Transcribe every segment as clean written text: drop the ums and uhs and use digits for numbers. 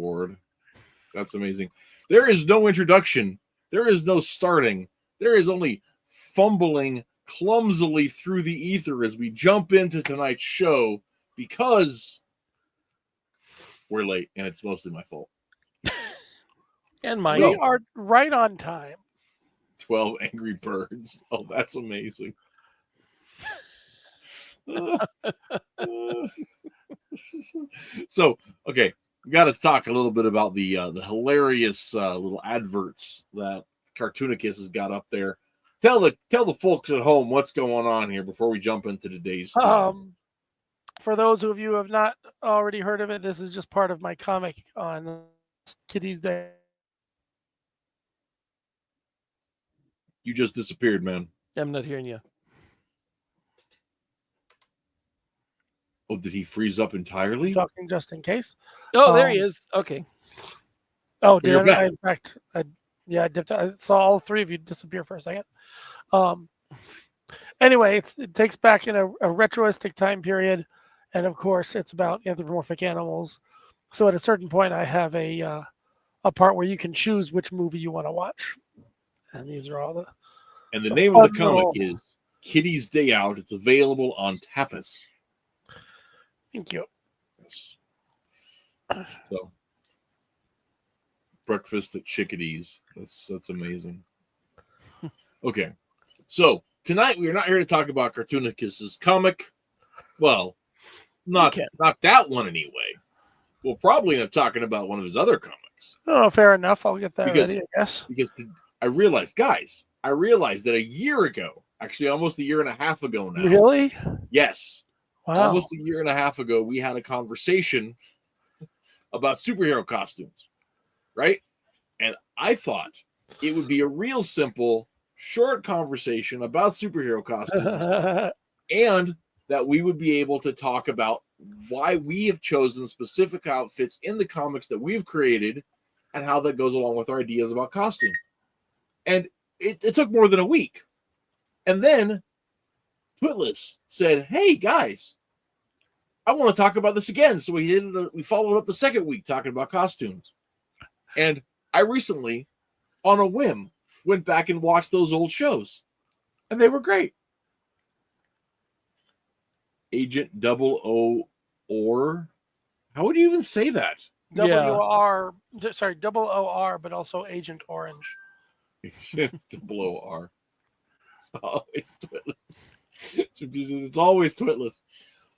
Award. That's amazing. There is no introduction. There is no starting. There is only fumbling clumsily through the ether as we jump into tonight's show because we're late and it's mostly my fault. And mine. We are right on time. 12 Angry Birds. Oh, that's amazing. So, okay, we got to talk a little bit about the hilarious little adverts that Cartoonicus has got up there. Tell the folks at home what's going on here before we jump into today's theme. For those of you who have not already heard of it, this is just part of my comic on Kitty's Day. You just disappeared, man. I'm not hearing you. Oh, did he freeze up entirely? Talking just in case. Oh, there he is. Okay. Oh, did I? In fact, I dipped. I saw all three of you disappear for a second. Anyway, it takes back in a retroistic time period, and of course, it's about anthropomorphic animals. So at a certain point, I have a part where you can choose which movie you want to watch, and these are all the. And the name of the comic is Kitty's Day Out. It's available on Tapas. Thank you. Yes. So, breakfast at Chickadees. That's amazing. Okay, so tonight we are not here to talk about Cartoonicus's comic. Well, not that one anyway. We'll probably end up talking about one of his other comics. Oh, fair enough. I'll get that ready, I guess. Because I realized that a year ago, actually almost a year and a half ago now. Really? Yes. Wow. Almost a year and a half ago, we had a conversation about superhero costumes, right? And I thought it would be a real simple, short conversation about superhero costumes and that we would be able to talk about why we have chosen specific outfits in the comics that we've created and how that goes along with our ideas about costume. And it took more than a week. And then Twitless said, hey, guys, I want to talk about this again. So we followed up the second week talking about costumes. And I recently, on a whim, went back and watched those old shows. And they were great. Agent 00 or how would you even say that? WR, sorry, 00R, but also Agent Orange. Agent 00R. It's always Twitless. It's always Twitless.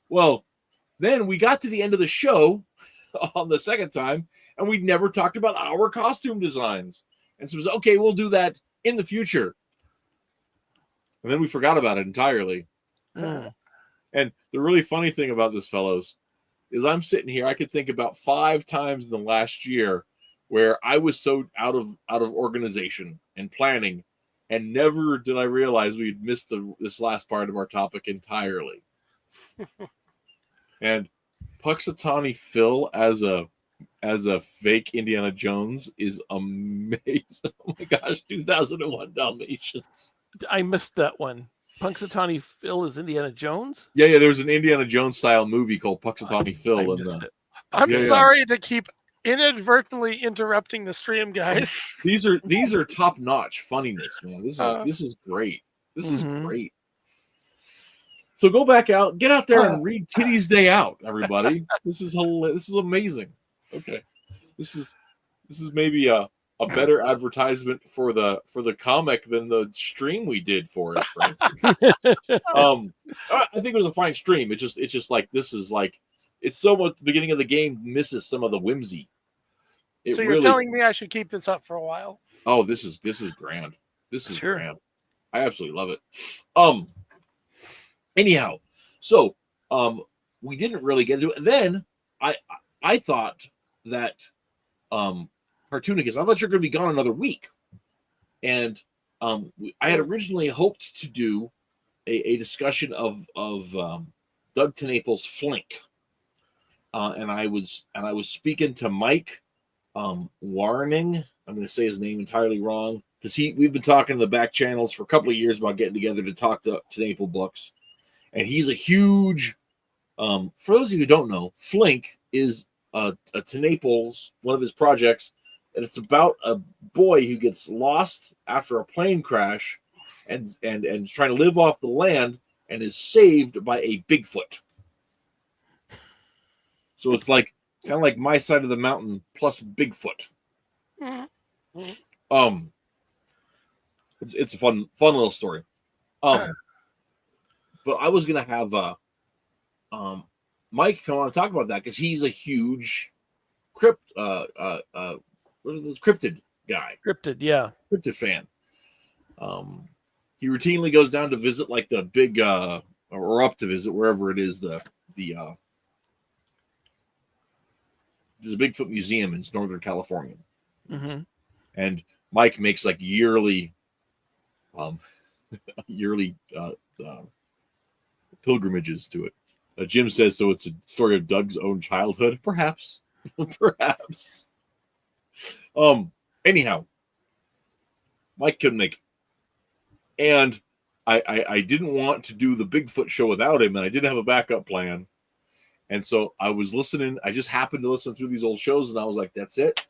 Well, then we got to the end of the show on the second time, and we never talked about our costume designs. And so it was, okay, we'll do that in the future. And then we forgot about it entirely. And the really funny thing about this, fellows, is I'm sitting here, I could think about 5 times in the last year where I was so out of organization and planning, and never did I realize we'd missed this last part of our topic entirely. And Puxatawny Phil as a fake Indiana Jones is amazing. Oh my gosh, 2001 Dalmatians. I missed that one. Punxsutawney Phil is Indiana Jones? Yeah. There was an Indiana Jones style movie called Puxatawny Phil. I'm sorry to keep inadvertently interrupting the stream, guys. These are top notch funniness, man. This is great. This is great. So go back out, get out there and read Kitty's Day Out, everybody. This is amazing. Okay, this is maybe a better advertisement for the comic than the stream we did for it. I think it was a fine stream. It's just like this is like it's so much the beginning of the game misses some of the whimsy. So you're telling me I should keep this up for a while? Oh, this is grand. This is grand. I absolutely love it. Anyhow, so we didn't really get into it. And then I thought that Cartoonicus, I thought you're going to be gone another week. And I had originally hoped to do a discussion of Doug TenNaples' Flink. And I was speaking to Mike Warning. I'm going to say his name entirely wrong because we've been talking in the back channels for a couple of years about getting together to talk to TenNaples books. And he's a huge, for those of you who don't know, Flink is to Naples, one of his projects, and it's about a boy who gets lost after a plane crash, and trying to live off the land, and is saved by a Bigfoot. So it's like kind of like My Side of the Mountain plus Bigfoot. It's a fun little story. But I was gonna have Mike come on and talk about that because he's a huge what are those cryptid guy? Cryptid fan. He routinely goes down to visit like the big or up to visit wherever it is there's a Bigfoot museum in Northern California. Mm-hmm. And Mike makes like yearly pilgrimages to it. Jim says so. It's a story of Doug's own childhood, perhaps. Perhaps. Anyhow, Mike couldn't make it. And I didn't want to do the Bigfoot show without him, and I didn't have a backup plan. And so I was listening. I just happened to listen through these old shows, and I was like, that's it.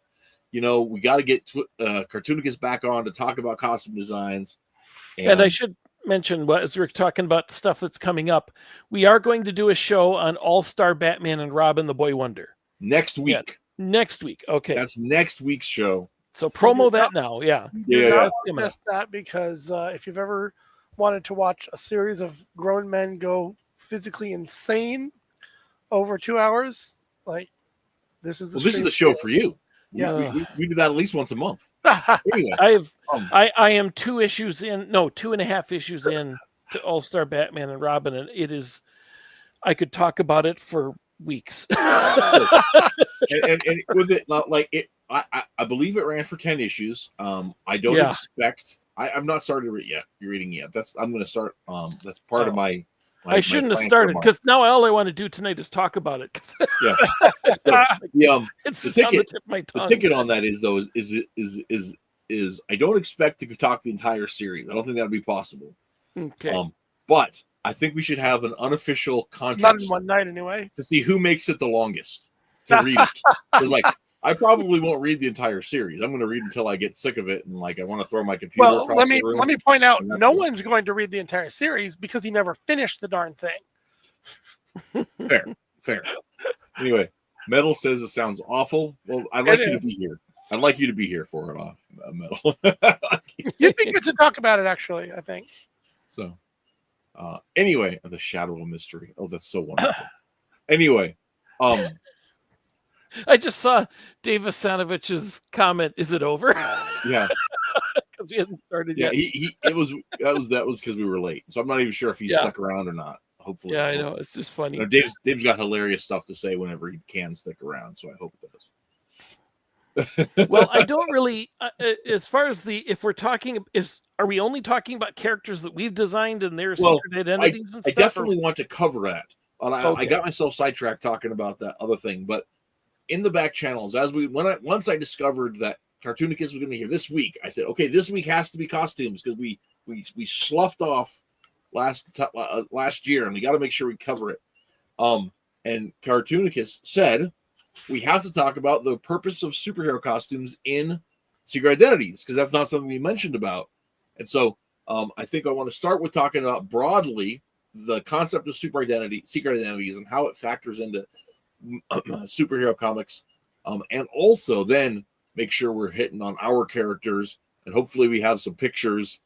We got to get Cartoonicus back on to talk about costume designs. And I should mention, as we're talking about stuff that's coming up, we are going to do a show on All-Star Batman and Robin the Boy Wonder. Next week. Yeah, next week. Okay. That's next week's show. So promo that now. Yeah. Yeah. Miss that because if you've ever wanted to watch a series of grown men go physically insane over 2 hours, like this is the show for you. Yeah. We do that at least once a month. Anyway, I am 2.5 issues in to All-Star Batman and Robin, and it is, I could talk about it for weeks. and with it, like it, I believe it ran for 10 issues. I don't expect. I've not started it yet. You're reading yet. I'm going to start. That's part of my. I shouldn't have started because now all I want to do tonight is talk about it. Yeah. It's just on the tip of my tongue. The ticket on that is though is I don't expect to talk the entire series. I don't think that would be possible. Okay. But I think we should have an unofficial contest. Not in one night anyway. To see who makes it the longest to read it. Because like I probably won't read the entire series. I'm going to read until I get sick of it and like I want to throw my computer. Well, let me point out, no one's going to read the entire series because he never finished the darn thing. Fair. Anyway, Metal says it sounds awful. Well, I'd like you to be here. I'd like you to be here for it, Metal. You'd be good to talk about it, actually. I think. So, anyway, the Shadow of Mystery. Oh, that's so wonderful. Anyway, I just saw Dave Asanovich's comment. Is it over? Yeah, because we hadn't started yet. That was because we were late. So I'm not even sure if he's stuck around or not. Hopefully, I know it's just funny. Dave's got hilarious stuff to say whenever he can stick around. So I hope it does. Well, I don't really. As far as if we're talking, are we only talking about characters that we've designed and their secret identities and stuff? I definitely want to cover that. I got myself sidetracked talking about that other thing, but in the back channels, once I discovered that Cartoonicus was going to be here this week, I said, okay, this week has to be costumes because we sloughed off last year, and we got to make sure we cover it. And Cartoonicus said we have to talk about the purpose of superhero costumes in Secret Identities because that's not something we mentioned about. And so I think I want to start with talking about broadly the concept of secret identities and how it factors into superhero comics, and also then make sure we're hitting on our characters, and hopefully we have some pictures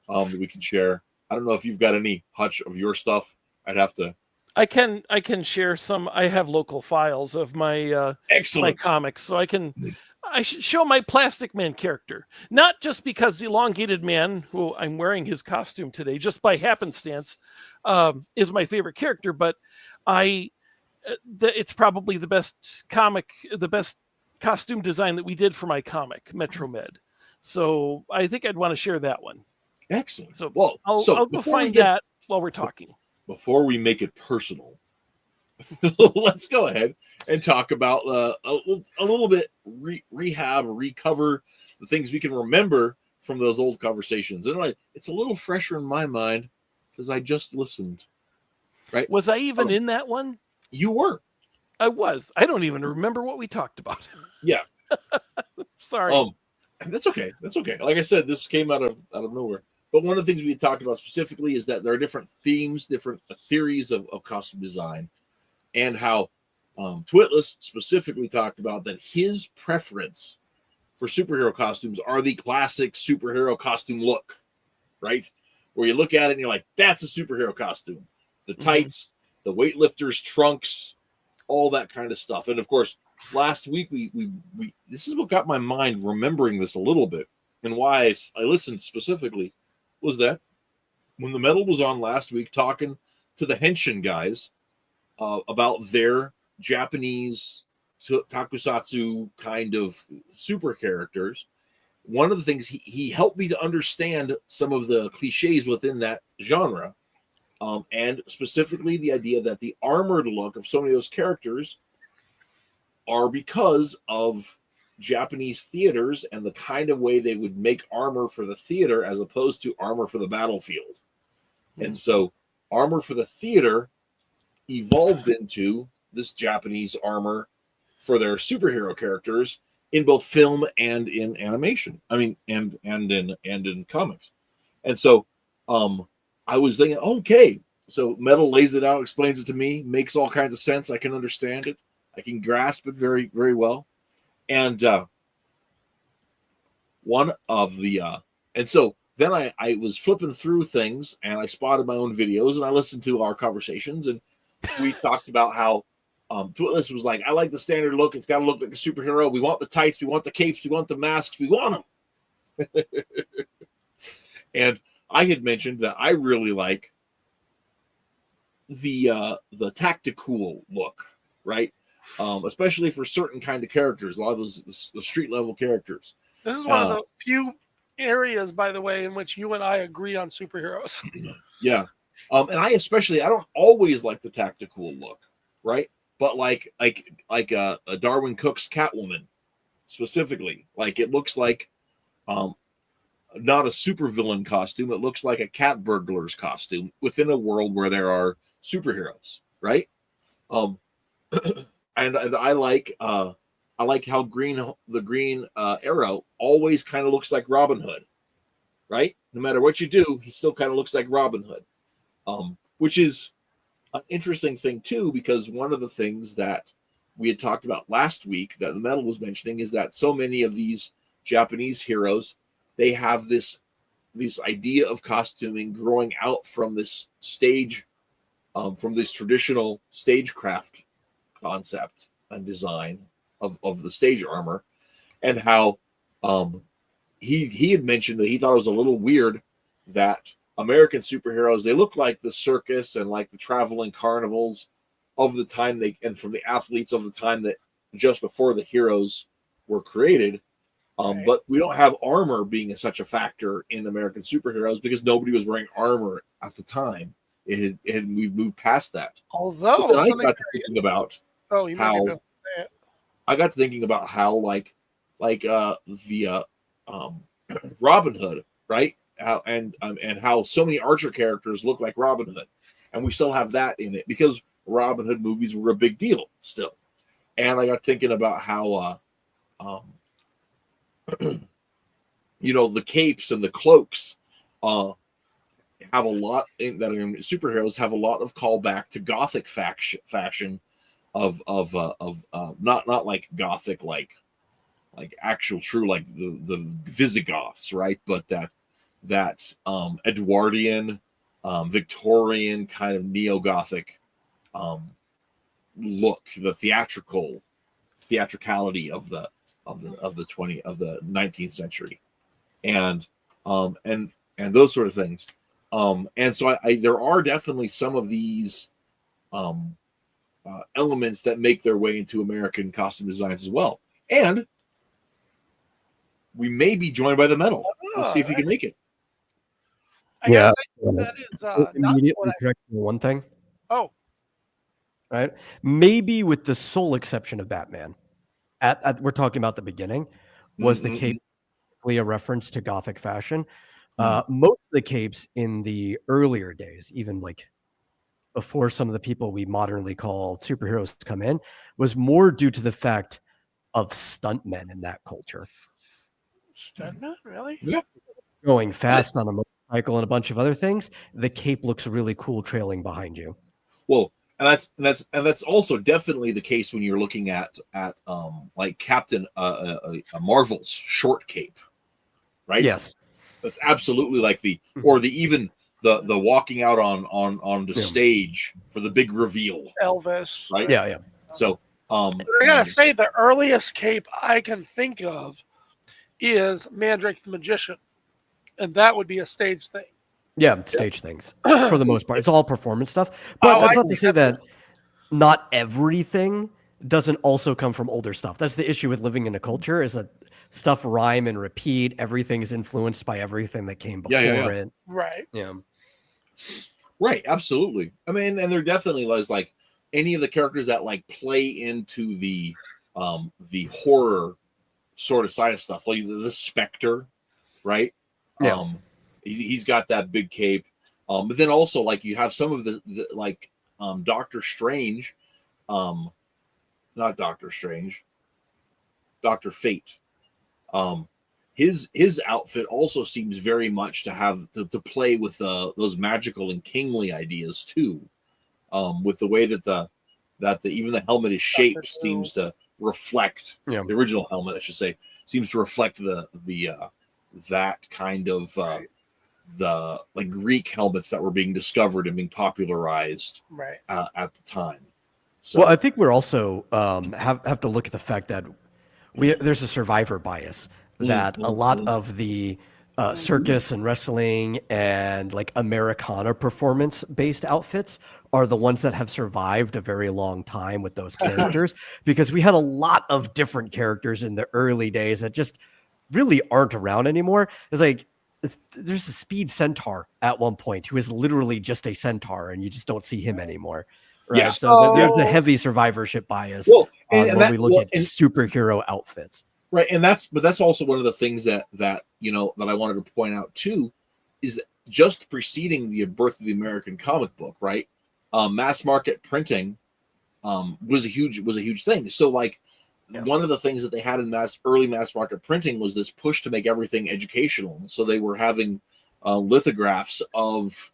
that we can share. I don't know if you've got any hutch of your stuff. I'd have to. I can share some. I have local files of my my comics, so I should show my Plastic Man character, not just because the Elongated Man, who I'm wearing his costume today, just by happenstance, is my favorite character, but it's probably the best costume design that we did for my comic, Metro Med. So I think I'd want to share that one. Excellent. So I'll go find that while we're talking. Before we make it personal, let's go ahead and talk about a little bit recover the things we can remember from those old conversations. And it's a little fresher in my mind because I just listened. Right? Was I even in that one? You were. I was. I don't even remember what we talked about. Yeah. Sorry. That's okay. That's okay. Like I said, this came out of nowhere. But one of the things we talked about specifically is that there are different themes, different theories of costume design, and how Twitless specifically talked about that his preference for superhero costumes are the classic superhero costume look, right? Where you look at it and you're like, that's a superhero costume. The tights, the weightlifters, trunks, all that kind of stuff. And of course, last week we this is what got my mind remembering this a little bit, and why I listened specifically was that when the metal was on last week talking to the Henshin guys about their Japanese takusatsu kind of super characters, one of the things he helped me to understand some of the cliches within that genre, and specifically the idea that the armored look of so many of those characters are because of Japanese theaters and the kind of way they would make armor for the theater as opposed to armor for the battlefield. And so armor for the theater evolved into this Japanese armor for their superhero characters in both film and in animation. I mean, and in comics. And so I was thinking, okay, so Metal lays it out, explains it to me, makes all kinds of sense. I can understand it. I can grasp it very, very well. And one of the and so then I was flipping through things and I spotted my own videos and I listened to our conversations, and we talked about how Twitless was like, I like the standard look. It's got to look like a superhero. We want the tights. We want the capes. We want the masks. We want them. And I had mentioned that I really like the tactical look, right? Especially for certain kind of characters, a lot of those the street level characters. This is one of the few areas, by the way, in which you and I agree on superheroes. Yeah. And I don't always like the tactical look, right? But like a Darwin Cook's Catwoman specifically, like it looks like not a supervillain costume. It looks like a cat burglar's costume within a world where there are superheroes, right? And I like how the green Arrow always kind of looks like Robin Hood, right? No matter what you do, he still kind of looks like Robin Hood, which is an interesting thing too, because one of the things that we had talked about last week that the Metal was mentioning is that so many of these Japanese heroes, they have this idea of costuming growing out from this stage, from this traditional stagecraft concept and design of the stage armor, and how he had mentioned that he thought it was a little weird that American superheroes, they look like the circus and like the traveling carnivals of the time and from the athletes of the time that just before the heroes were created. Right. But we don't have armor being such a factor in American superheroes because nobody was wearing armor at the time. We've moved past that. Although I got to thinking about how I got to thinking about how like the Robin Hood, right? And how so many Archer characters look like Robin Hood, and we still have that in it because Robin Hood movies were a big deal still. And I got thinking about how the capes and the cloaks have a lot that are superheroes have a lot of callback to Gothic fashion of not like Gothic like actual true like the Visigoths, right? But that Edwardian, Victorian kind of neo-Gothic look, the theatricality of the 19th century, and those sort of things. And so there are definitely some of these elements that make their way into American costume designs as well. And we may be joined by the Metal. We'll see if he can make it. That is immediately correct one thing. Oh, right. Maybe with the sole exception of Batman, we're talking about the beginning, was the cape a reference to Gothic fashion? Most of the capes in the earlier days, even like before some of the people we modernly call superheroes come in was more due to the fact of stuntmen in that culture. Stuntmen, really? Yeah. Going fast on a motorcycle and a bunch of other things, the cape looks really cool trailing behind you. Well, and that's also definitely the case when you're looking at like Captain Marvel's short cape, right? Yes. That's absolutely like or even the walking out on the stage for the big reveal. Elvis. Right? Yeah. So I gotta say the earliest cape I can think of is Mandrake the Magician. And that would be a stage thing. Yeah, stage things for the most part. It's all performance stuff. But that's not to say that not everything doesn't also come from older stuff. That's the issue with living in a culture, is that stuff rhyme and repeat. Everything is influenced by everything that came before it. Right. Yeah. Right, absolutely. I mean, and there definitely was like any of the characters that like play into the horror sort of side of stuff, like the Spectre, right? Yeah. He's got that big cape. But then also like you have some of the like Doctor Strange, not Doctor Strange, Dr. Fate. His outfit also seems very much to have to play with those magical and kingly ideas too, with the way that even the helmet is shaped seems to reflect the original helmet, I should say, seems to reflect that kind of the like Greek helmets that were being discovered and being popularized at the time. So, well, I think we're also have to look at the fact that there's a survivor bias that a lot of the circus and wrestling and like Americana performance based outfits are the ones that have survived a very long time with those characters, because we had a lot of different characters in the early days that just really aren't around anymore. It's like there's a speed centaur at one point who is literally just a centaur, and you just don't see him anymore. Right. Yeah. So there's a heavy survivorship bias when we look at superhero outfits. Right. And that's also one of the things that I wanted to point out too, is just preceding the birth of the American comic book, right? Mass market printing was a huge thing. So like one of the things that they had in early mass market printing was this push to make everything educational. So they were having lithographs of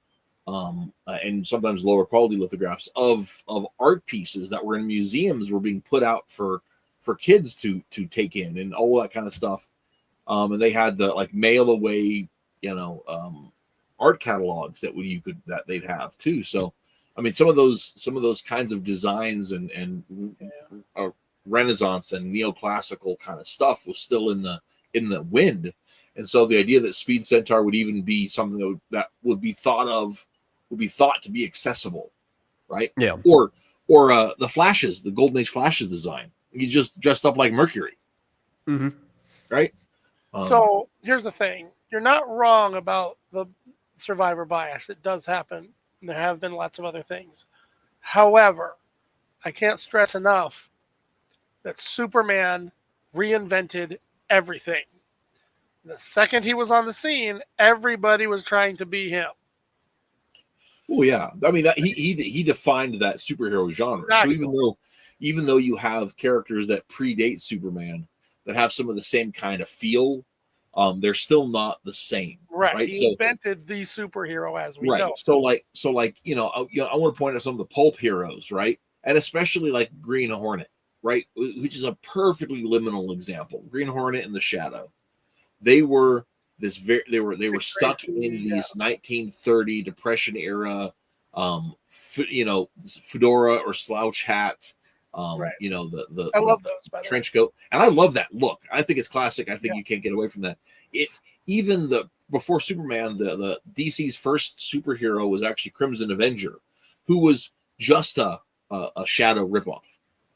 and sometimes lower quality lithographs of art pieces that were in museums were being put out for kids to take in and all that kind of stuff. And they had the like mail away, art catalogs that they'd have too. So, I mean, some of those kinds of designs and Renaissance and neoclassical kind of stuff was still in the wind. And so the idea that Speed Centaur would even be something that would be thought to be accessible, right? Yeah. Or the Flashes, the Golden Age Flashes design. He's just dressed up like Mercury. Mm-hmm. Right? So here's the thing. You're not wrong about the survivor bias. It does happen. And there have been lots of other things. However, I can't stress enough that Superman reinvented everything. The second he was on the scene, everybody was trying to be him. Oh yeah, I mean he defined that superhero genre. Exactly. So even though you have characters that predate Superman that have some of the same kind of feel, they're still not the same. Right. He invented the superhero as we know. So I want to point out some of the pulp heroes, right? And especially like Green Hornet, right? Which is a perfectly liminal example. Green Hornet and the Shadow. They were stuck in these 1930 Depression era, fedora or slouch hat. The I love those, by the trench coat, and I love that look. I think it's classic. I think you can't get away from that. Before Superman, the DC's first superhero was actually Crimson Avenger, who was just a Shadow ripoff,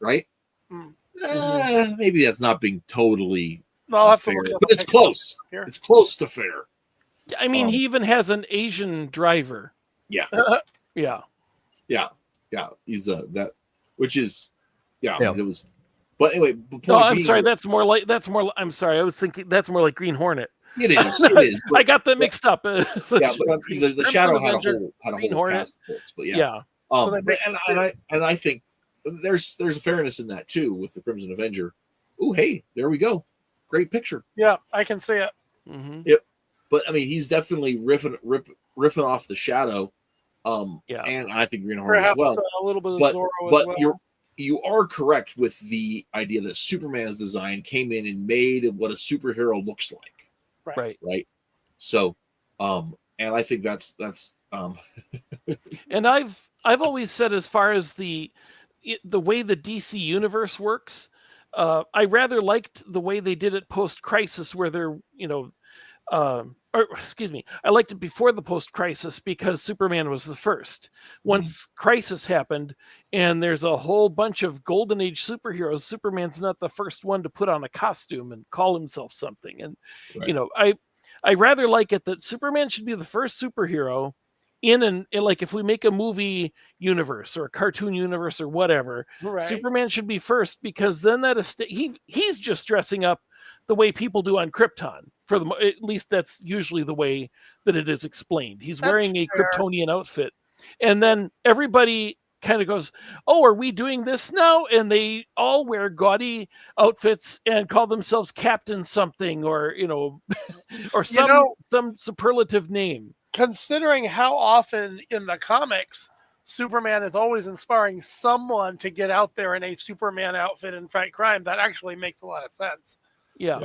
right? Maybe that's not being totally fair, but it's close. It's close to fair. I mean, he even has an Asian driver. Yeah. Yeah. He's which is. Yeah, it was. But anyway, I'm sorry. I'm sorry. I was thinking that's more like Green Hornet. It is. I got them mixed up. But the Shadow had a whole cast of folks. But And I think there's a fairness in that too with the Crimson Avenger. Oh, hey, there we go, great picture. Yeah, I can see it. Mm-hmm. Yep, but I mean, he's definitely riffing off the Shadow. Yeah, and I think Green Hornet Perhaps as well. a little bit of But Zorro as well. you are correct with the idea that Superman's design came in and made what a superhero looks like. Right. So, and I think that's and I've always said, as far as the way the DC universe works, I rather liked the way they did it post-crisis, where they're, or excuse me, I liked it before the post-crisis because Superman was the first. Once Crisis happened and there's a whole bunch of Golden Age superheroes, Superman's not the first one to put on a costume and call himself something. And, I rather like it that Superman should be the first superhero in like, if we make a movie universe or a cartoon universe or whatever, Superman should be first, because then he's just dressing up the way people do on Krypton. At least that's usually the way that it is explained. He's wearing a Kryptonian outfit, and then everybody kind of goes, "Oh, are we doing this now?" And they all wear gaudy outfits and call themselves Captain something, or or some superlative name. Considering how often in the comics Superman is always inspiring someone to get out there in a Superman outfit and fight crime, that actually makes a lot of sense. Yeah.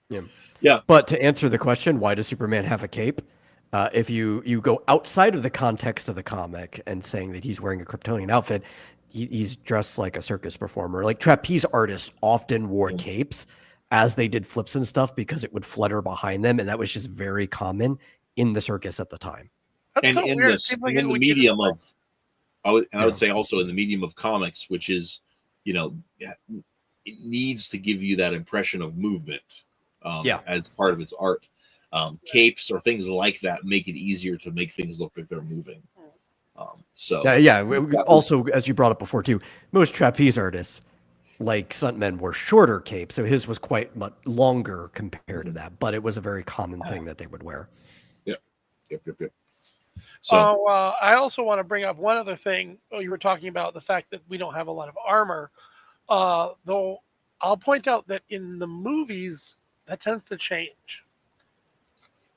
Yep. Yeah. But to answer the question, why does Superman have a cape? If you go outside of the context of the comic and saying that he's wearing a Kryptonian outfit, he's dressed like a circus performer. Like, trapeze artists often wore capes as they did flips and stuff because it would flutter behind them, and that was just very common in the circus at the time. And so in the medium of, I would say also in the medium of comics, which is, it needs to give you that impression of movement as part of its art. Capes or things like that make it easier to make things look like they're moving. Also, as you brought up before too, most trapeze artists, like stuntmen, wore shorter capes, so his was quite much longer compared to that. But it was a very common thing that they would wear. Yep. So I also want to bring up one other thing. You were talking about the fact that we don't have a lot of armor, though. I'll point out that in the movies that tends to change.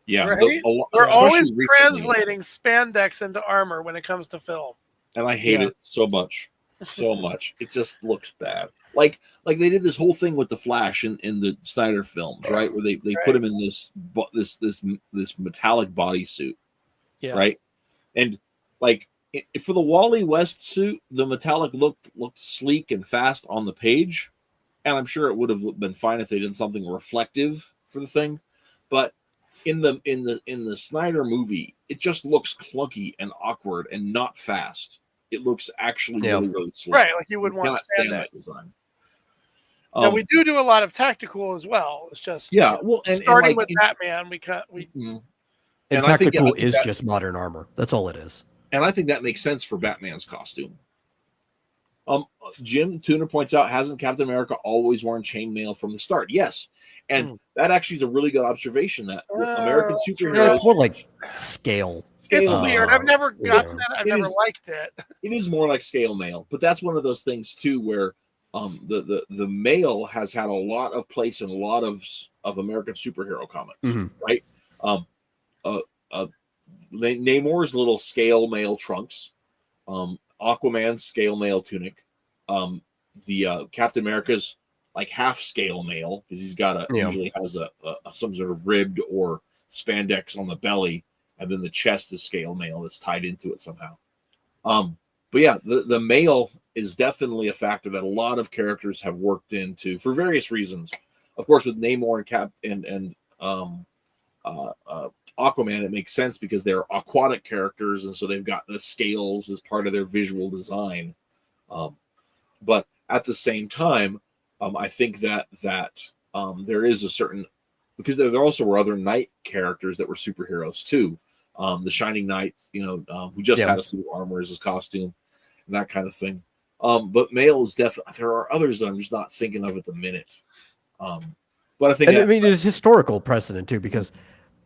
Yeah, right? We're always translating spandex into armor when it comes to film, and I hate it so much. It just looks bad. Like they did this whole thing with the Flash in the Snyder films, right? Where they put him in this metallic bodysuit, right? And like for the Wally West suit, the metallic looked sleek and fast on the page, and I'm sure it would have been fine if they did something reflective for the thing, but in the Snyder movie, it just looks clunky and awkward and not fast. It looks actually really slow. Right, like you would want to stand that design. Now we do a lot of tactical as well. It's just starting with Batman, and tactical is just modern armor. That's all it is. And I think that makes sense for Batman's costume. Jim Tuner points out, hasn't Captain America always worn chainmail from the start? Yes. And that actually is a really good observation that American superheroes... Yeah, it's more like scale. It's weird. I've never gotten it. I've never liked it. It is more like scale mail. But that's one of those things, too, where the mail has had a lot of place in a lot of American superhero comics, right? Namor's little scale mail trunks, Aquaman's scale mail tunic, the Captain America's like half scale mail because he's got usually has a some sort of ribbed or spandex on the belly, and then the chest is scale mail that's tied into it somehow. But yeah, the mail is definitely a factor that a lot of characters have worked into for various reasons. Of course, with Namor and Cap and Aquaman, it makes sense because they're aquatic characters, and so they've got the scales as part of their visual design. But at the same time, I think that there is a certain, because there also were other knight characters that were superheroes too. The Shining Knight, who just had a suit of armor as his costume, and that kind of thing. But mail is definitely, there are others that I'm just not thinking of at the minute. But I think it's historical precedent too, because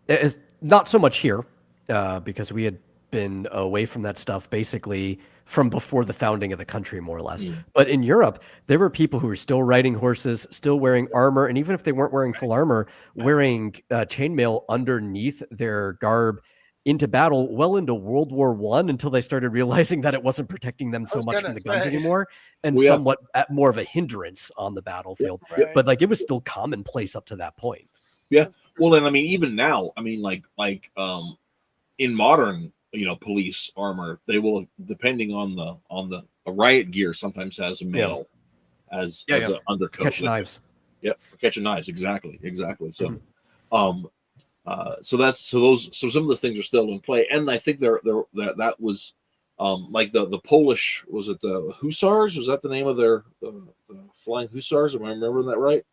it's not so much here, because we had been away from that stuff basically from before the founding of the country, more or less. Mm. But in Europe, there were people who were still riding horses, still wearing armor, and even if they weren't wearing full armor, wearing chainmail underneath their garb into battle well into World War I, until they started realizing that it wasn't protecting them so much from the guns anymore, and somewhat somewhat more of a hindrance on the battlefield. Right. But like it was still commonplace up to that point. Yeah. Well, and I mean, even now, I mean, like in modern, police armor, they will, depending on the riot gear, sometimes has a mail as an undercoat. Catch knives. Yep, for catching knives. Exactly. So, so some of those things are still in play, and I think that was like the Polish, was it the Hussars? Was that the name of the flying Hussars? Am I remembering that right?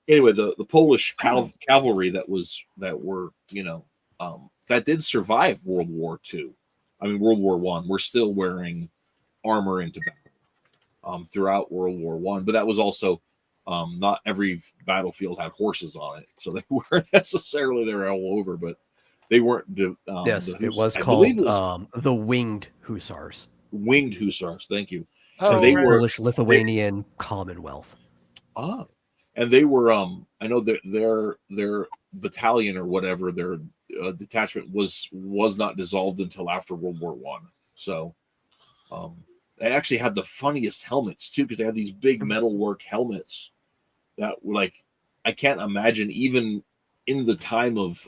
Anyway, the Polish cavalry that were that did survive World War II. I mean World War I. We're still wearing armor into battle throughout World War I, but that was also not every battlefield had horses on it, so they weren't necessarily there all over, but they weren't. Yes, it was called the Winged Hussars. Winged Hussars, thank you. Oh, and they right. were Polish-Lithuanian Commonwealth. And they were I know that their battalion or whatever, their detachment was not dissolved until after World War I. So they actually had the funniest helmets too, because they had these big metalwork helmets that were like, I can't imagine even in the time of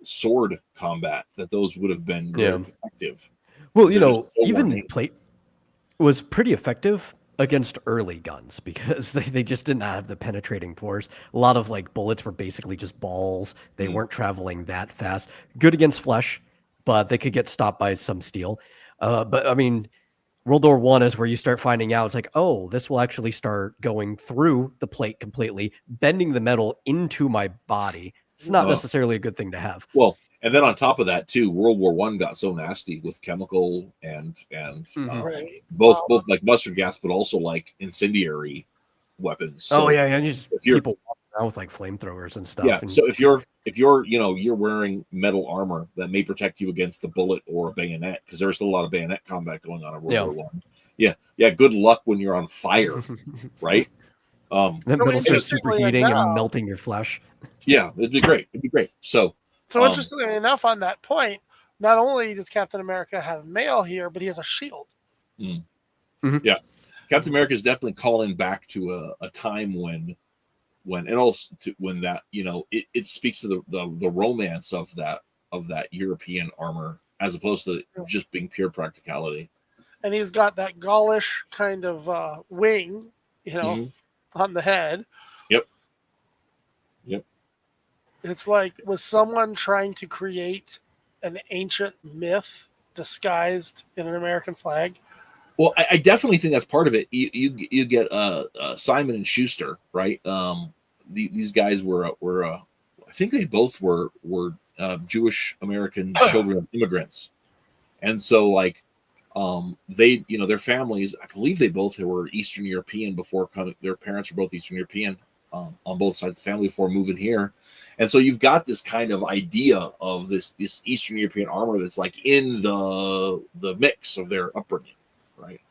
sword combat that those would have been very effective. Well, even plate was pretty effective against early guns because they just did not have the penetrating force. A lot of like bullets were basically just balls. They weren't traveling that fast. Good against flesh, but they could get stopped by some steel. But I mean, World War I is where you start finding out, it's like, oh, this will actually start going through the plate completely, bending the metal into my body. It's not necessarily a good thing to have. Well, and then on top of that too, World War I got so nasty with chemical and both like mustard gas, but also like incendiary weapons. So and just people walking around with like flamethrowers and stuff. Yeah. So if you're wearing metal armor that may protect you against the bullet or a bayonet, because there's still a lot of bayonet combat going on in World War I. Yeah. Good luck when you're on fire, right? Then metal starts superheating and melting your flesh. Yeah, it'd be great. So interestingly enough, on that point, not only does Captain America have mail here, but he has a shield. Yeah, Captain America is definitely calling back to a time when and also when that it speaks to the romance of that European armor as opposed to just being pure practicality. And he's got that Gaulish kind of wing, on the head. Yep. It's like, was someone trying to create an ancient myth disguised in an American flag? Well, I definitely think that's part of it. You get Simon and Schuster, right? These guys were I think they both were Jewish American children of immigrants, and so like they their families, I believe they both were Eastern European before coming. Their parents were both Eastern European on both sides of the family before moving here. And so you've got this kind of idea of this Eastern European armor that's like in the mix of their upbringing, right?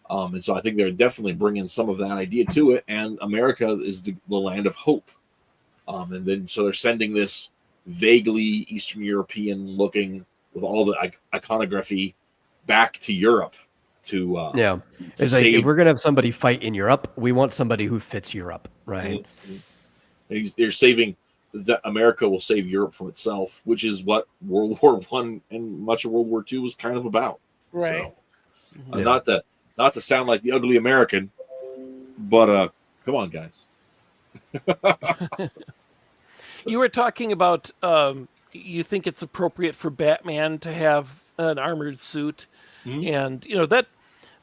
And so I think they're definitely bringing some of that idea to it. And America is the land of hope. And then so they're sending this vaguely Eastern European looking with all the iconography back to Europe to it's like, if we're gonna have somebody fight in Europe, we want somebody who fits Europe, right? They're saving that America will save Europe from itself, which is what World War I and much of World War II was kind of about. Right. So, not to sound like the ugly American, but come on, guys. You were talking about you think it's appropriate for Batman to have an armored suit, and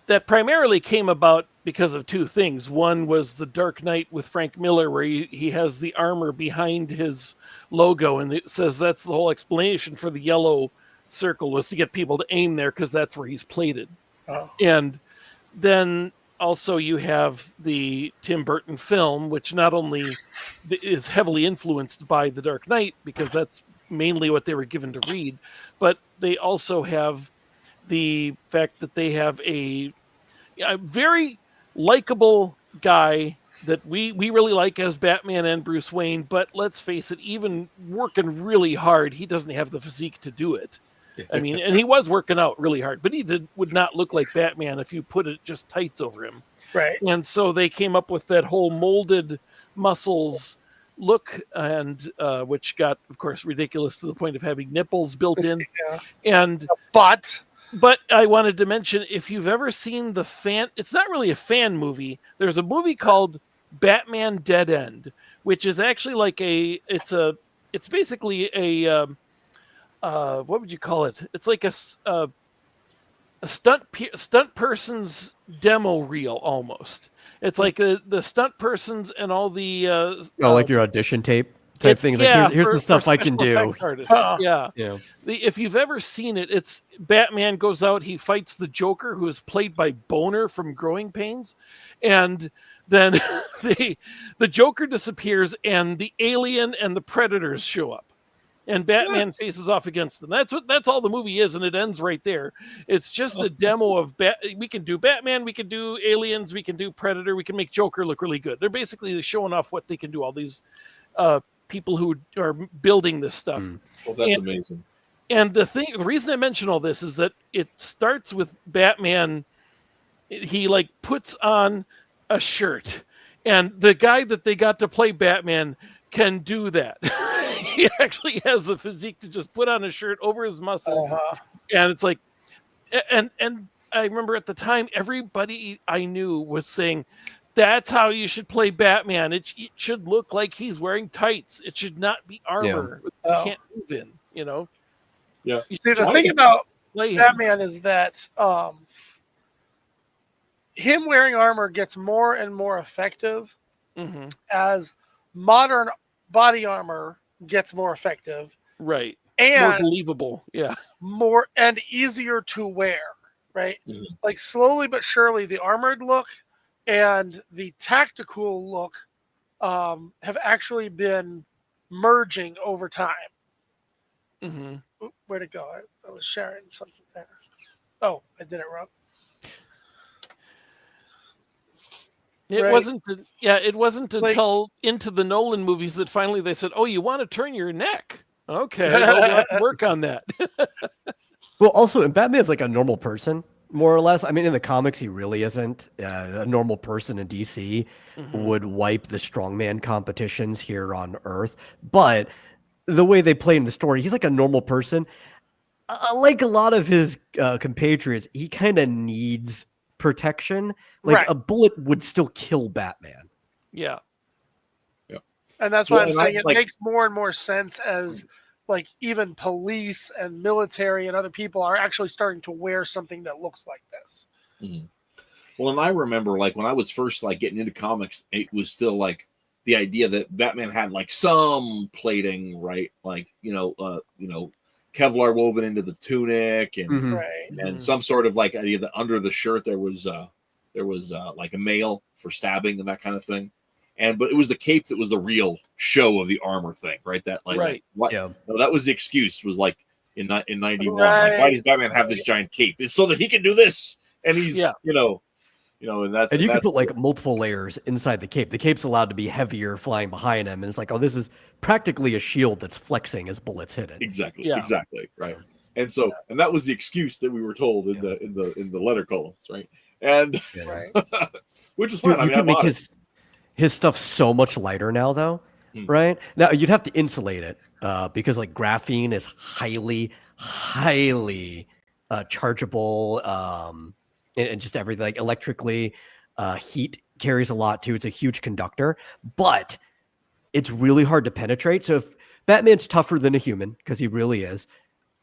that primarily came about because of two things. One was The Dark Knight with Frank Miller, where he has the armor behind his logo, and it says that's the whole explanation for the yellow circle, was to get people to aim there because that's where he's plated. And then also you have the Tim Burton film, which not only is heavily influenced by The Dark Knight, because that's mainly what they were given to read, but they also have the fact that they have a very likable guy that we really like as Batman and Bruce Wayne, but let's face it, even working really hard, he doesn't have the physique to do it. I mean, and he was working out really hard, but he would not look like Batman if you put it just tights over him. Right. And so they came up with that whole molded muscles look, and which got, of course, ridiculous to the point of having nipples built in. Yeah. And But I wanted to mention, if you've ever seen it's not really a fan movie. There's a movie called Batman Dead End, which is actually like it's basically a what would you call it? It's like a stunt person's demo reel almost. It's like the stunt persons and all the like your audition tape type things. Like here's the stuff I can do. Yeah. If you've ever seen it, it's Batman goes out, he fights the Joker, who is played by Boner from Growing Pains, and then the Joker disappears, and the Alien and the Predators show up, and Batman faces off against them. That's all the movie is, and it ends right there. It's just a demo of we can do Batman, we can do Aliens, we can do Predator, we can make Joker look really good. They're basically showing off what they can do. All these people who are building this stuff. Well, that's amazing. And the reason I mention all this is that it starts with Batman. He like puts on a shirt, and the guy that they got to play Batman can do that. He actually has the physique to just put on a shirt over his muscles. And it's like, and I remember at the time, everybody I knew was saying, that's how you should play Batman. It should look like he's wearing tights. It should not be armor. You can't move in, you know? Yeah. See, the thing about Batman is that him wearing armor gets more and more effective as modern body armor gets more effective. Right. And more believable. Yeah. More and easier to wear. Right. Like slowly but surely, the armored look and the tactical look have actually been merging over time. Where'd it go? I was sharing something there. Oh, I did it wrong. It wasn't until into the Nolan movies that finally they said, "Oh, you want to turn your neck? Okay, well, we'll have to work on that." Well, also, and Batman's like a normal person, more or less. I mean, in the comics, he really isn't. A normal person in DC would wipe the strongman competitions here on Earth. But the way they play in the story, he's like a normal person. Like a lot of his compatriots, he kind of needs protection. Like a bullet would still kill Batman. Yeah. And that's why I'm saying it makes more and more sense as like even police and military and other people are actually starting to wear something that looks like this. Well, and I remember like when I was first like getting into comics, it was still like the idea that Batman had like some plating, right? Like, Kevlar woven into the tunic and and some sort of like idea that under the shirt there was like a mail for stabbing and that kind of thing. But it was the cape that was the real show of the armor thing, right? That like no, that was the excuse, was like in 91. Like, why does Batman have this giant cape? It's so that he can do this, and he's and you can put like multiple layers inside the cape. The cape's allowed to be heavier flying behind him, and it's like, oh, this is practically a shield that's flexing as bullets hit it. Exactly, right. And so, and that was the excuse that we were told in the letter columns, right? And which was fine. You can make his stuff so much lighter now, though, right? Now you'd have to insulate it because like graphene is highly chargeable, and just everything. Like electrically, heat carries a lot too. It's a huge conductor, but it's really hard to penetrate. So if Batman's tougher than a human, because he really is,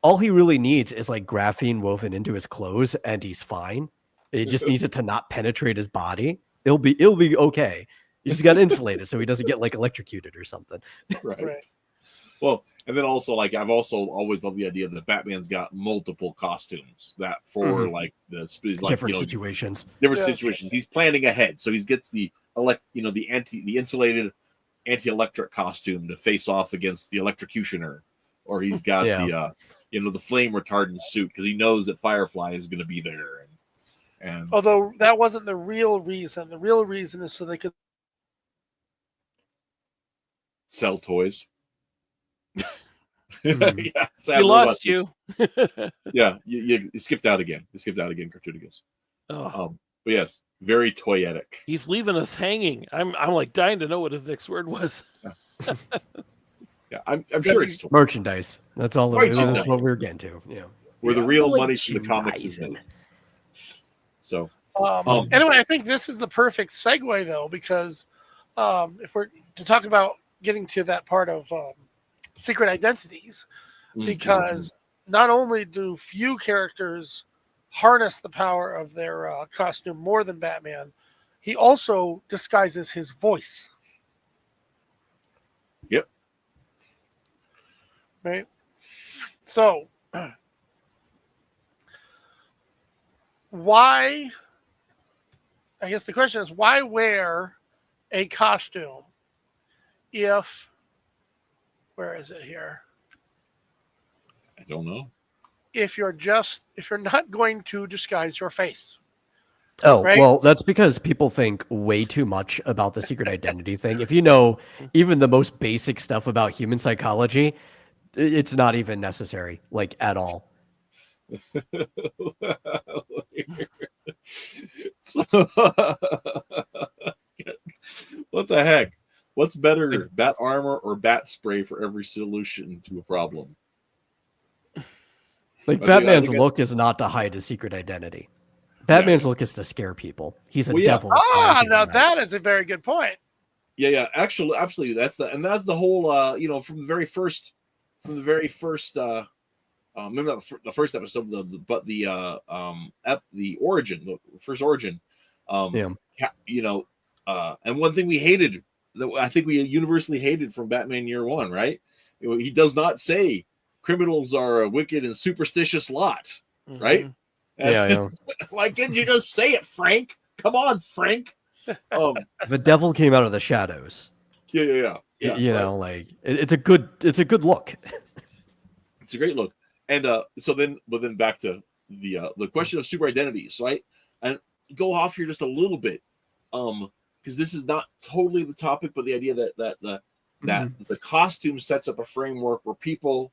all he really needs is like graphene woven into his clothes, and he's fine. He just needs it to not penetrate his body. It'll be okay. You just got to insulate it so he doesn't get like electrocuted or something. Right. Well, and then also like I've also always loved the idea that Batman's got multiple costumes that for like the different situations. He's planning ahead, so he gets the insulated anti-electric costume to face off against the electrocutioner, or he's got Yeah. the flame retardant suit because he knows that Firefly is going to be there. And Although that wasn't the real reason. The real reason is so they could sell toys. Mhm. Yeah, He sadly, lost Wesley. you. Yeah, you skipped out again. You skipped out again, Cartoonicus. Oh, But yes, very toyetic. he's leaving us hanging. I'm like dying to know what his next word was. Yeah, I'm sure it's toy. Merchandise. That's all. That's Merchandise. what we're getting to. Yeah. Where the real money from the comics is made. So anyway, I think this is the perfect segue though, because if we're to talk about getting to that part of secret identities, because not only do few characters harness the power of their costume more than Batman, he also disguises his voice. Yep. Right. So, why? I guess the question is, why wear a costume if? Where is it here? I don't know. If you're not going to disguise your face. Oh, right? Well, that's because people think way too much about the secret identity thing. If you know even the most basic stuff about human psychology, it's not even necessary, like at all. So, what the heck? What's better, bat armor or bat spray for every solution to a problem? Like Batman's look is not to hide his secret identity. Batman's look is to scare people. He's a devil. Now that is a very good point. Yeah. Actually, absolutely. That's the whole. From the very first. Maybe not the first episode, but the origin, the first origin. And one thing we hated, that I think we universally hated from Batman Year One, right? He does not say criminals are a wicked and superstitious lot, right? Yeah. Why can't you just say it, Frank? Come on, Frank. The devil came out of the shadows. Yeah. Like it's a good look. It's a great look. And but then back to the question of super identities, right? And go off here just a little bit, because this is not totally the topic, but the idea that the costume sets up a framework where people,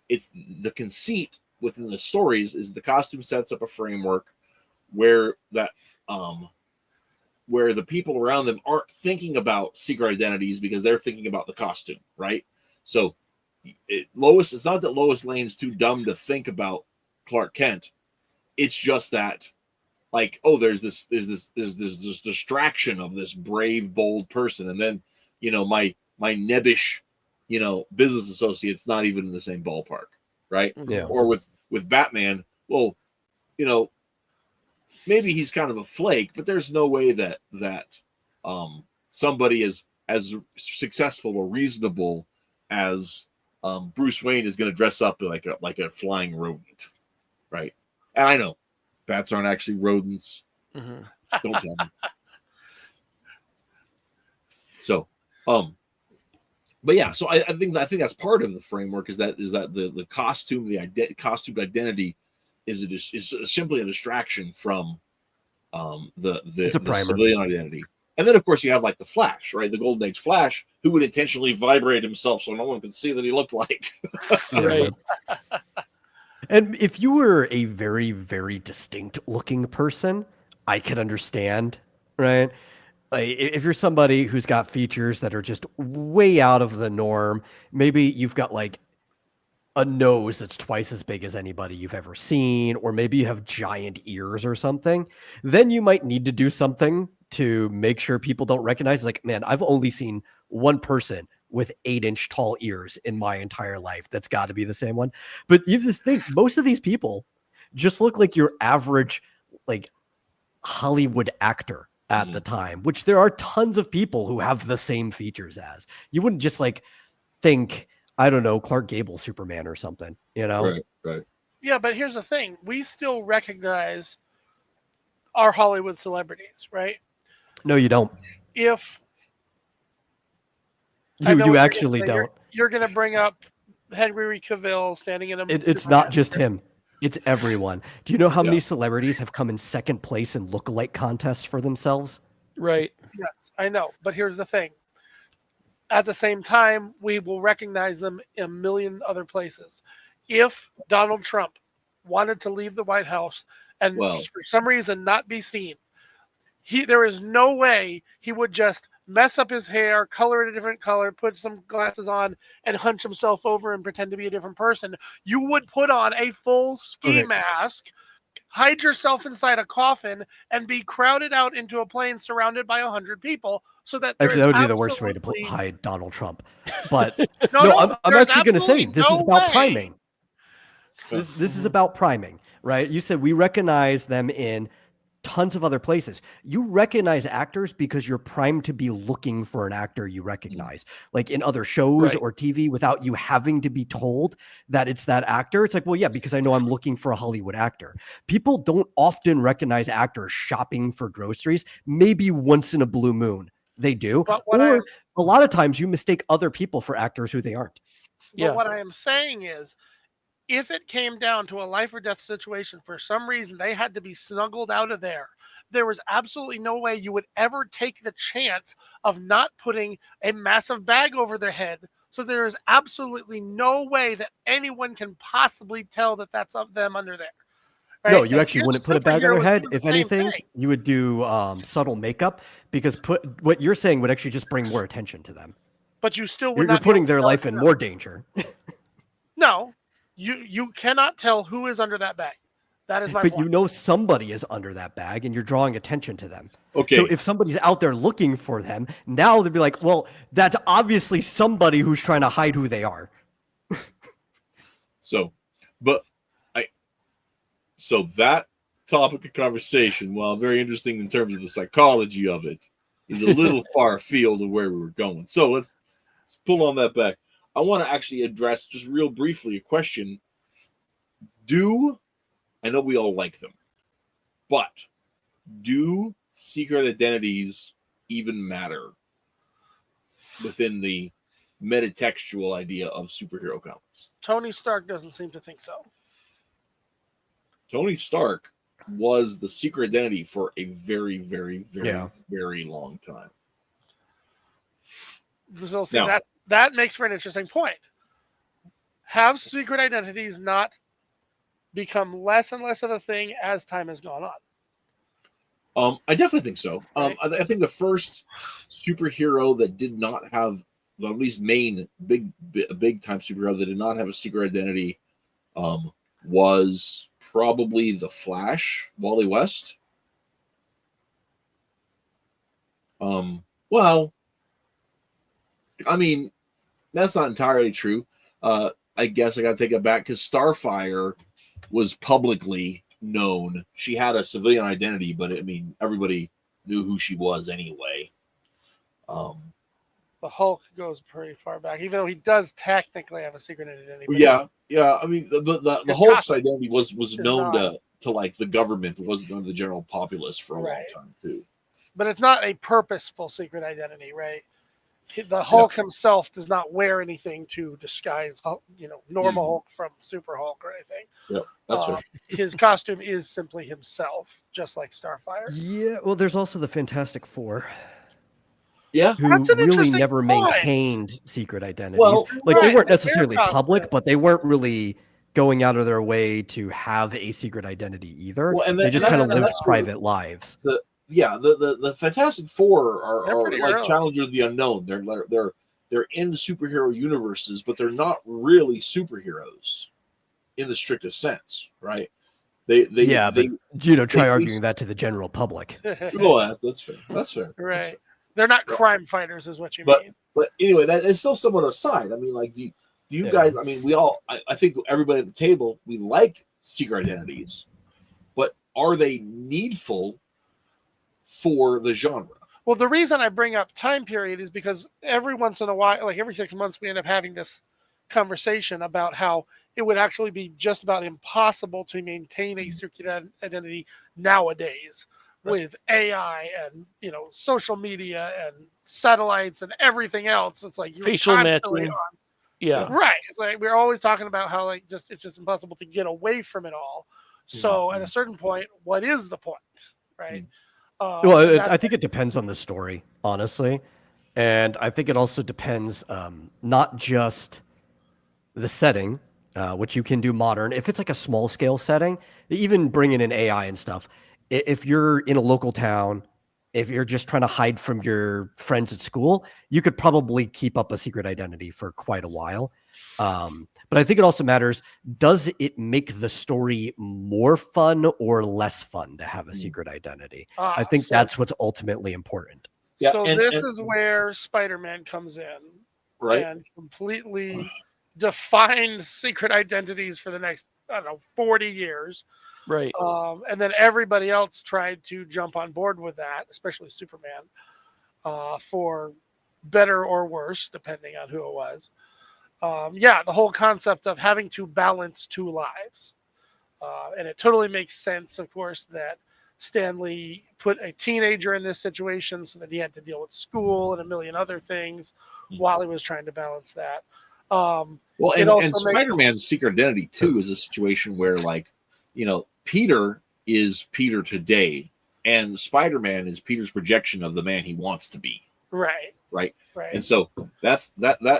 it's the conceit within the stories is the costume sets up a framework where where the people around them aren't thinking about secret identities because they're thinking about the costume, right? So Lois, it's not that Lois Lane's too dumb to think about Clark Kent. It's just that, like, there's this distraction of this brave, bold person, and then my nebbish, business associate's not even in the same ballpark, right? Yeah. Or with Batman, well, maybe he's kind of a flake, but there's no way that somebody as successful or reasonable as Bruce Wayne is going to dress up like a flying rodent, right? And I know bats aren't actually rodents. Don't tell me. So, but yeah, so I think that's part of the framework is that the costume, costume identity is simply a distraction from the civilian identity. And then, of course, you have like the Flash, right? The Golden Age Flash, who would intentionally vibrate himself so no one could see that he looked like. Right. And if you were a very, very distinct looking person, I could understand, right? Like, if you're somebody who's got features that are just way out of the norm, maybe you've got like a nose that's twice as big as anybody you've ever seen, or maybe you have giant ears or something, then you might need to do something to make sure people don't recognize, like, man, I've only seen one person with 8-inch tall ears in my entire life. That's got to be the same one. But you just think most of these people just look like your average, like, Hollywood actor at the time, which there are tons of people who have the same features as. You wouldn't just like think, I don't know, Clark Gable Superman or something, Right. Yeah, but here's the thing. We still recognize our Hollywood celebrities, right? No, you don't. If you actually don't. You're going to bring up Henry Cavill standing in a. It's not just him. It's everyone. Do you know how many celebrities have come in second place in lookalike contests for themselves? Right. Yes, I know. But here's the thing. At the same time, we will recognize them in a million other places. If Donald Trump wanted to leave the White House and for some reason not be seen, there is no way he would just mess up his hair, color it a different color, put some glasses on, and hunch himself over and pretend to be a different person. You would put on a full ski mask, hide yourself inside a coffin, and be crowded out into a plane surrounded by 100 people. So that actually, that would be the worst way to hide Donald Trump. But I'm actually going to say this is about priming. This is about priming, right? You said we recognize them in tons of other places. You recognize actors because you're primed to be looking for an actor you recognize, like in other shows or TV, without you having to be told that it's that actor. It's like, well, yeah, because I know I'm looking for a Hollywood actor. People don't often recognize actors shopping for groceries. Maybe once in a blue moon they do. Or a lot of times you mistake other people for actors who they aren't. But what I am saying is, if it came down to a life or death situation, for some reason they had to be snuggled out of there, there was absolutely no way you would ever take the chance of not putting a massive bag over their head. So there is absolutely no way that anyone can possibly tell that that's them under there. Right? No, you actually wouldn't put a bag on their head. If anything, you would do subtle makeup, because what you're saying would actually just bring more attention to them. But you still would you're putting their life in more danger. No. You cannot tell who is under that bag. That is my point. But you know somebody is under that bag, and you're drawing attention to them. Okay. So if somebody's out there looking for them, now they'd be like, well, that's obviously somebody who's trying to hide who they are. So that topic of conversation, while very interesting in terms of the psychology of it, is a little far afield of where we were going. So let's pull on that back. I want to actually address just real briefly a question. I know we all like them, but do secret identities even matter within the metatextual idea of superhero comics? Tony Stark doesn't seem to think so. Tony Stark was the secret identity for a very, very, very, very long time. So see, that makes for an interesting point. Have secret identities not become less and less of a thing as time has gone on? I definitely think so. I think the first superhero that did not have, well, at least main big time superhero that did not have a secret identity was probably the Flash, Wally West. Well, I mean, that's not entirely true. I guess I got to take it back because Starfire was publicly known. She had a civilian identity, but I mean, everybody knew who she was anyway. The Hulk goes pretty far back, even though he does technically have a secret identity. Yeah. I mean, the Hulk's identity was known to like the government. It wasn't known to the general populace for a long time too. But it's not a purposeful secret identity, right? The Hulk himself does not wear anything to disguise, normal Hulk from Super Hulk or anything. Yeah, that's fair. His costume is simply himself, just like Starfire. Yeah, well, there's also the Fantastic Four. Yeah, who really never maintained secret identities. Well, they weren't necessarily public, but they weren't really going out of their way to have a secret identity either. Well, they just kind of lived private lives. The Fantastic Four are like Challengers of the Unknown. They're in the superhero universes, but they're not really superheroes in the strictest sense, right? Try arguing that to the general public. Well, that's fair. That's fair. Right. That's fair. They're not crime fighters, is what you mean. But anyway, that is still somewhat aside. I mean, like, do you guys? I mean, I think everybody at the table, we like secret identities, but are they needful for the genre? Well, the reason I bring up time period is because every once in a while, like every 6 months, we end up having this conversation about how it would actually be just about impossible to maintain a secret identity nowadays. With AI and social media and satellites and everything else, it's like you're facial constantly matching. on. Yeah. Right. It's like we're always talking about how like it's just impossible to get away from it all. So at a certain point, what is the point, right? Well, I think it depends on the story, honestly, and I think it also depends not just the setting, which you can do modern. If it's like a small scale setting, even bringing in AI and stuff. If you're in a local town, if you're just trying to hide from your friends at school, you could probably keep up a secret identity for quite a while. But I think it also matters, does it make the story more fun or less fun to have a secret identity? I think that's what's ultimately important. Yeah, so this is where Spider-Man comes in, right, and completely defined secret identities for the next, 40 years. Right. And then everybody else tried to jump on board with that, especially Superman, for better or worse, depending on who it was. The whole concept of having to balance two lives. And it totally makes sense, of course, that Stanley put a teenager in this situation so that he had to deal with school and a million other things while he was trying to balance that. And Spider-Man's secret identity, too, is a situation where, like, Peter is Peter today, and Spider-Man is Peter's projection of the man he wants to be. Right. And so that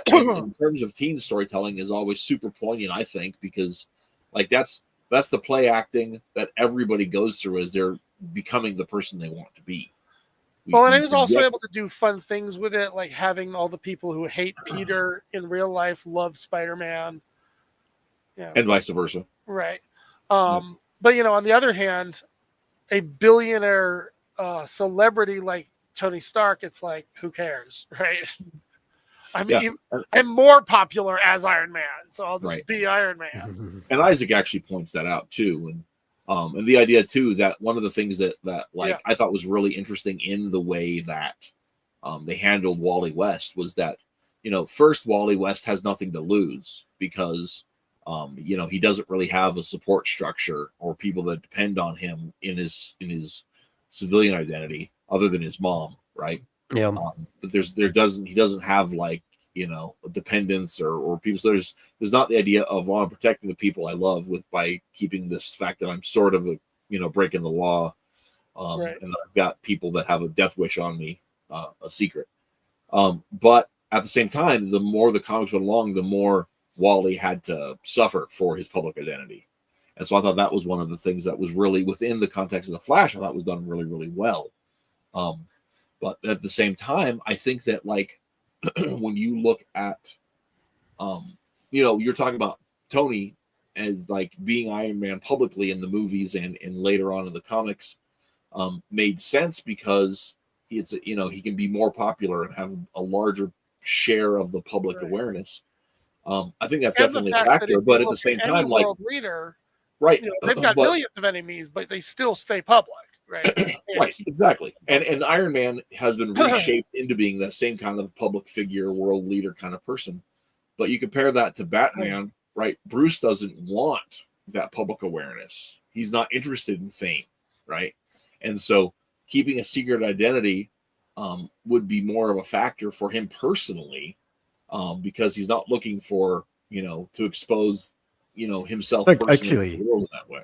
in terms of teen storytelling is always super poignant, I think, because like that's the play acting that everybody goes through as they're becoming the person they want to be. And he was also able to do fun things with it, like having all the people who hate Peter in real life love Spider-Man. And vice versa. Right. But, on the other hand, a billionaire celebrity like Tony Stark, it's like, who cares, right? I mean, I'm more popular as Iron Man, so I'll just be Iron Man. And Isaac actually points that out too, and the idea too that one of the things that I thought was really interesting in the way that they handled Wally West was that first Wally West has nothing to lose because he doesn't really have a support structure or people that depend on him in his civilian identity other than his mom, right? Yeah. But he doesn't have like dependents or people. So there's not the idea of I'm protecting the people I love by keeping this fact that I'm sort of breaking the law, and I've got people that have a death wish on me, a secret. But at the same time, the more the comics went along, the more Wally had to suffer for his public identity. And so I thought that was one of the things that was really within the context of the Flash. I thought was done really, really well. But at the same time, I think that like when you look at, you're talking about Tony as like being Iron Man publicly in the movies and later on in the comics, made sense because he can be more popular and have a larger share of the public awareness. I think that's definitely a factor, but at the same time, like world leader, right, they've got millions of enemies, but they still stay public, right? Right, exactly. And Iron Man has been reshaped into being that same kind of public figure, world leader kind of person. But you compare that to Batman, right? Bruce doesn't want that public awareness. He's not interested in fame, right? And so keeping a secret identity would be more of a factor for him personally, because he's not looking for to expose himself personally in the world in that way.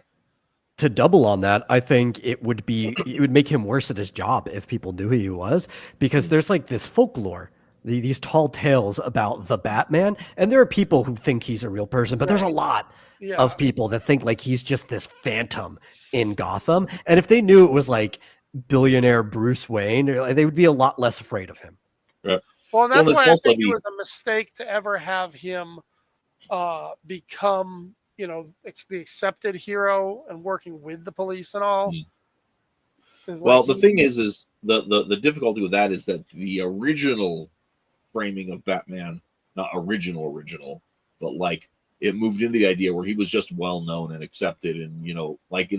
To double on that, I think it would make him worse at his job if people knew who he was, because there's like this folklore, these tall tales about the Batman, and there are people who think he's a real person, but there's a lot of people that think like he's just this phantom in Gotham, and if they knew it was like billionaire Bruce Wayne, they would be a lot less afraid of him. Right. Well, and that's why I think it was a mistake to ever have him become the accepted hero and working with the police and all. Well, the thing is the difficulty with that is that the original framing of Batman, not original, but like it moved into the idea where he was just well known and accepted, and like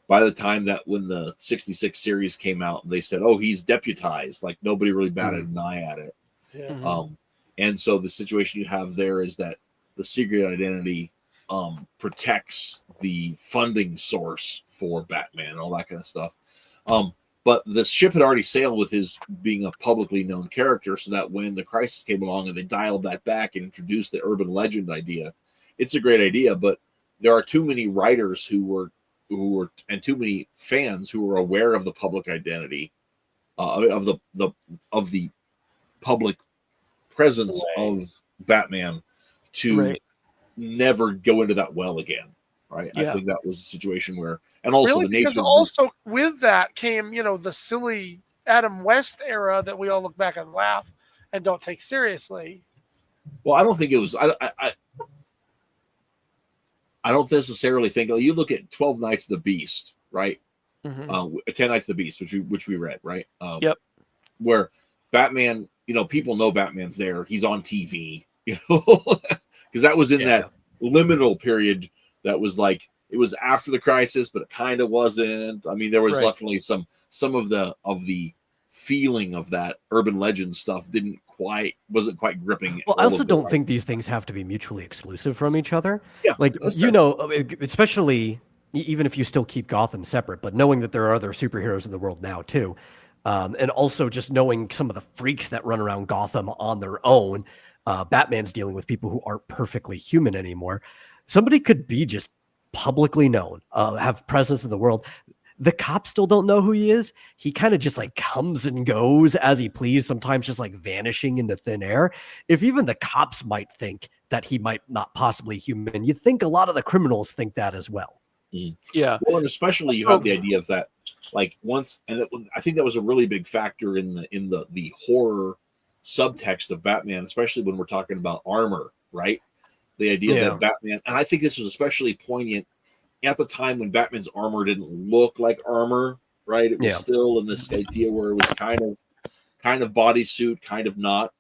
by the time that when the 66 series came out and they said, oh, he's deputized, like nobody really batted an eye at it. And so the situation you have there is that the secret identity protects the funding source for Batman and all that kind of stuff. But the ship had already sailed with his being a publicly known character, so that when the crisis came along and they dialed that back and introduced the urban legend idea, it's a great idea. But there are too many writers who were and too many fans who were aware of the public identity of the public presence of Batman to never go into that well again. Right. Yeah. I think that was a situation where, and also really, the nature. Because also with that came, the silly Adam West era that we all look back and laugh and don't take seriously. Well, I don't think it was. I don't necessarily think. You look at 12 Nights of the Beast, right? 10 Nights of the Beast, which we read, right? Yep. Where Batman, people know Batman's there. He's on TV, because that was in that liminal period. That was like, it was after the crisis, but it kind of wasn't. I mean, there was definitely some of the feeling of that urban legend stuff wasn't quite gripping. Well, I also don't think these things have to be mutually exclusive from each other. Yeah, especially even if you still keep Gotham separate, but knowing that there are other superheroes in the world now too, and also just knowing some of the freaks that run around Gotham on their own. Batman's dealing with people who aren't perfectly human anymore. Somebody could be just publicly known, have presence in the world. The cops still don't know who he is. He kind of just like comes and goes as he please, sometimes just like vanishing into thin air. If even the cops might think that he might not possibly human, you think a lot of the criminals think that as well. Yeah. Well, and especially you have the idea of that, like once, and I think that was a really big factor in the horror subtext of Batman, especially when we're talking about armor, right? The idea that Batman, and I think this was especially poignant at the time when Batman's armor didn't look like armor, right? It was still in this idea where it was kind of bodysuit, kind of not.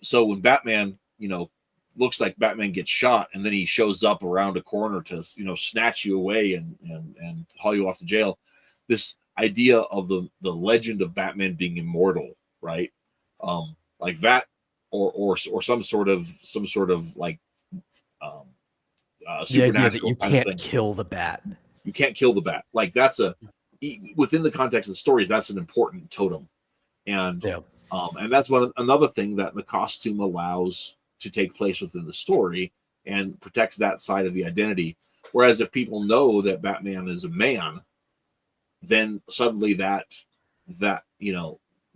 So when Batman, looks like Batman gets shot and then he shows up around a corner to, snatch you away and haul you off to jail. This idea of the legend of Batman being immortal, right? Like that, or some sort of like, the idea that you can't kill the bat. You can't kill the bat. Like that's within the context of the stories, that's an important totem. And and that's another thing that the costume allows to take place within the story and protects that side of the identity. Whereas if people know that Batman is a man, then suddenly that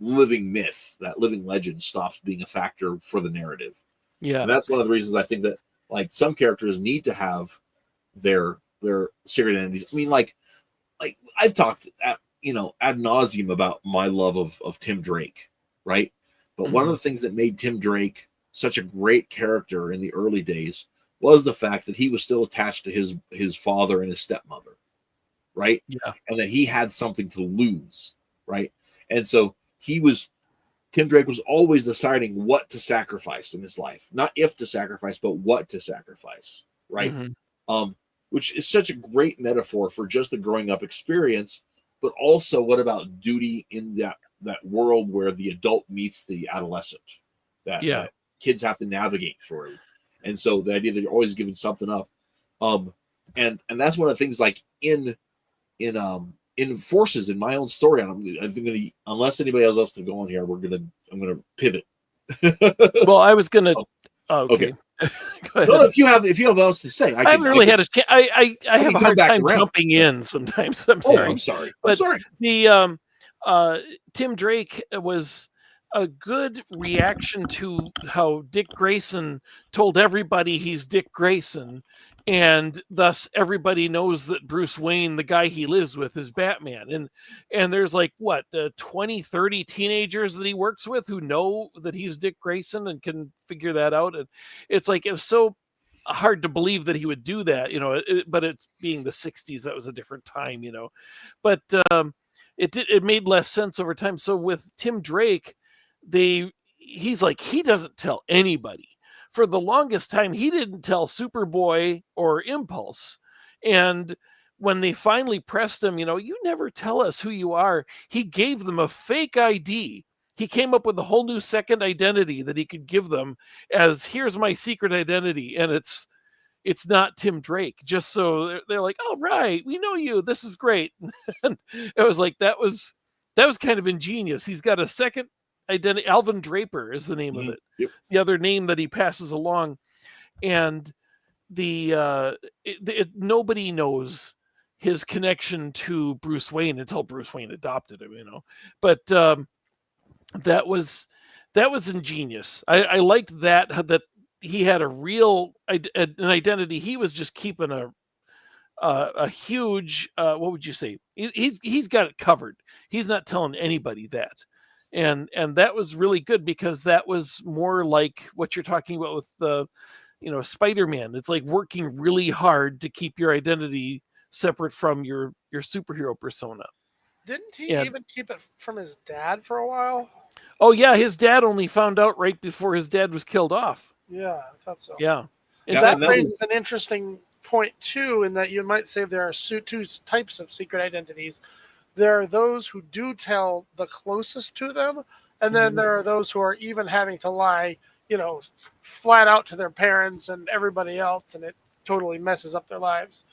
living myth, that living legend stops being a factor for the narrative. Yeah. And that's one of the reasons I think that like some characters need to have their secret identities. I mean, like I've talked ad nauseum about my love of Tim Drake, right? But one of the things that made Tim Drake such a great character in the early days was the fact that he was still attached to his father and his stepmother, right? Yeah. And that he had something to lose, right? And so Tim Drake was always deciding what to sacrifice in his life. Not if to sacrifice, but what to sacrifice, right? Which is such a great metaphor for just the growing up experience, but also what about duty in that world where the adult meets the adolescent that kids have to navigate through. And so the idea that you're always giving something up. And that's one of the things like in Forces, in my own story, and I think unless anybody else to go on here, I'm gonna pivot. Well, I was gonna. Okay. Go ahead. No, if you have else to say, I haven't really had a chance. I have a hard time jumping in sometimes. I'm sorry. I'm sorry. But the Tim Drake was a good reaction to how Dick Grayson told everybody he's Dick Grayson. And thus everybody knows that Bruce Wayne, the guy he lives with, is Batman. And there's like, 20, 30 teenagers that he works with who know that he's Dick Grayson and can figure that out. And it's like, it was so hard to believe that he would do that, but it's being the 60s, that was a different time, but it made less sense over time. So with Tim Drake, he's like, he doesn't tell anybody. For the longest time, he didn't tell Superboy or Impulse. And when they finally pressed him, you never tell us who you are, he gave them a fake ID. He came up with a whole new second identity that he could give them as, here's my secret identity. And it's not Tim Drake, just so they're like, oh, right, we know you. This is great. And it was like, that was that was kind of ingenious. He's got a second identity. Alvin Draper is the name of it. Yep. The other name that he passes along, and nobody knows his connection to Bruce Wayne until Bruce Wayne adopted him, But that was ingenious. I liked that he had a real an identity. He was just keeping a huge what would you say? He's got it covered. He's not telling anybody that. And that was really good, because that was more like what you're talking about with the Spider-Man. It's like working really hard to keep your identity separate from your superhero persona. Didn't he even keep it from his dad for a while? Oh yeah, his dad only found out right before his dad was killed off. Yeah, I thought so. Yeah. That raises an interesting point too, in that you might say there are two types of secret identities. There are those who do tell the closest to them, and then there are those who are even having to lie, flat out to their parents and everybody else, and it totally messes up their lives.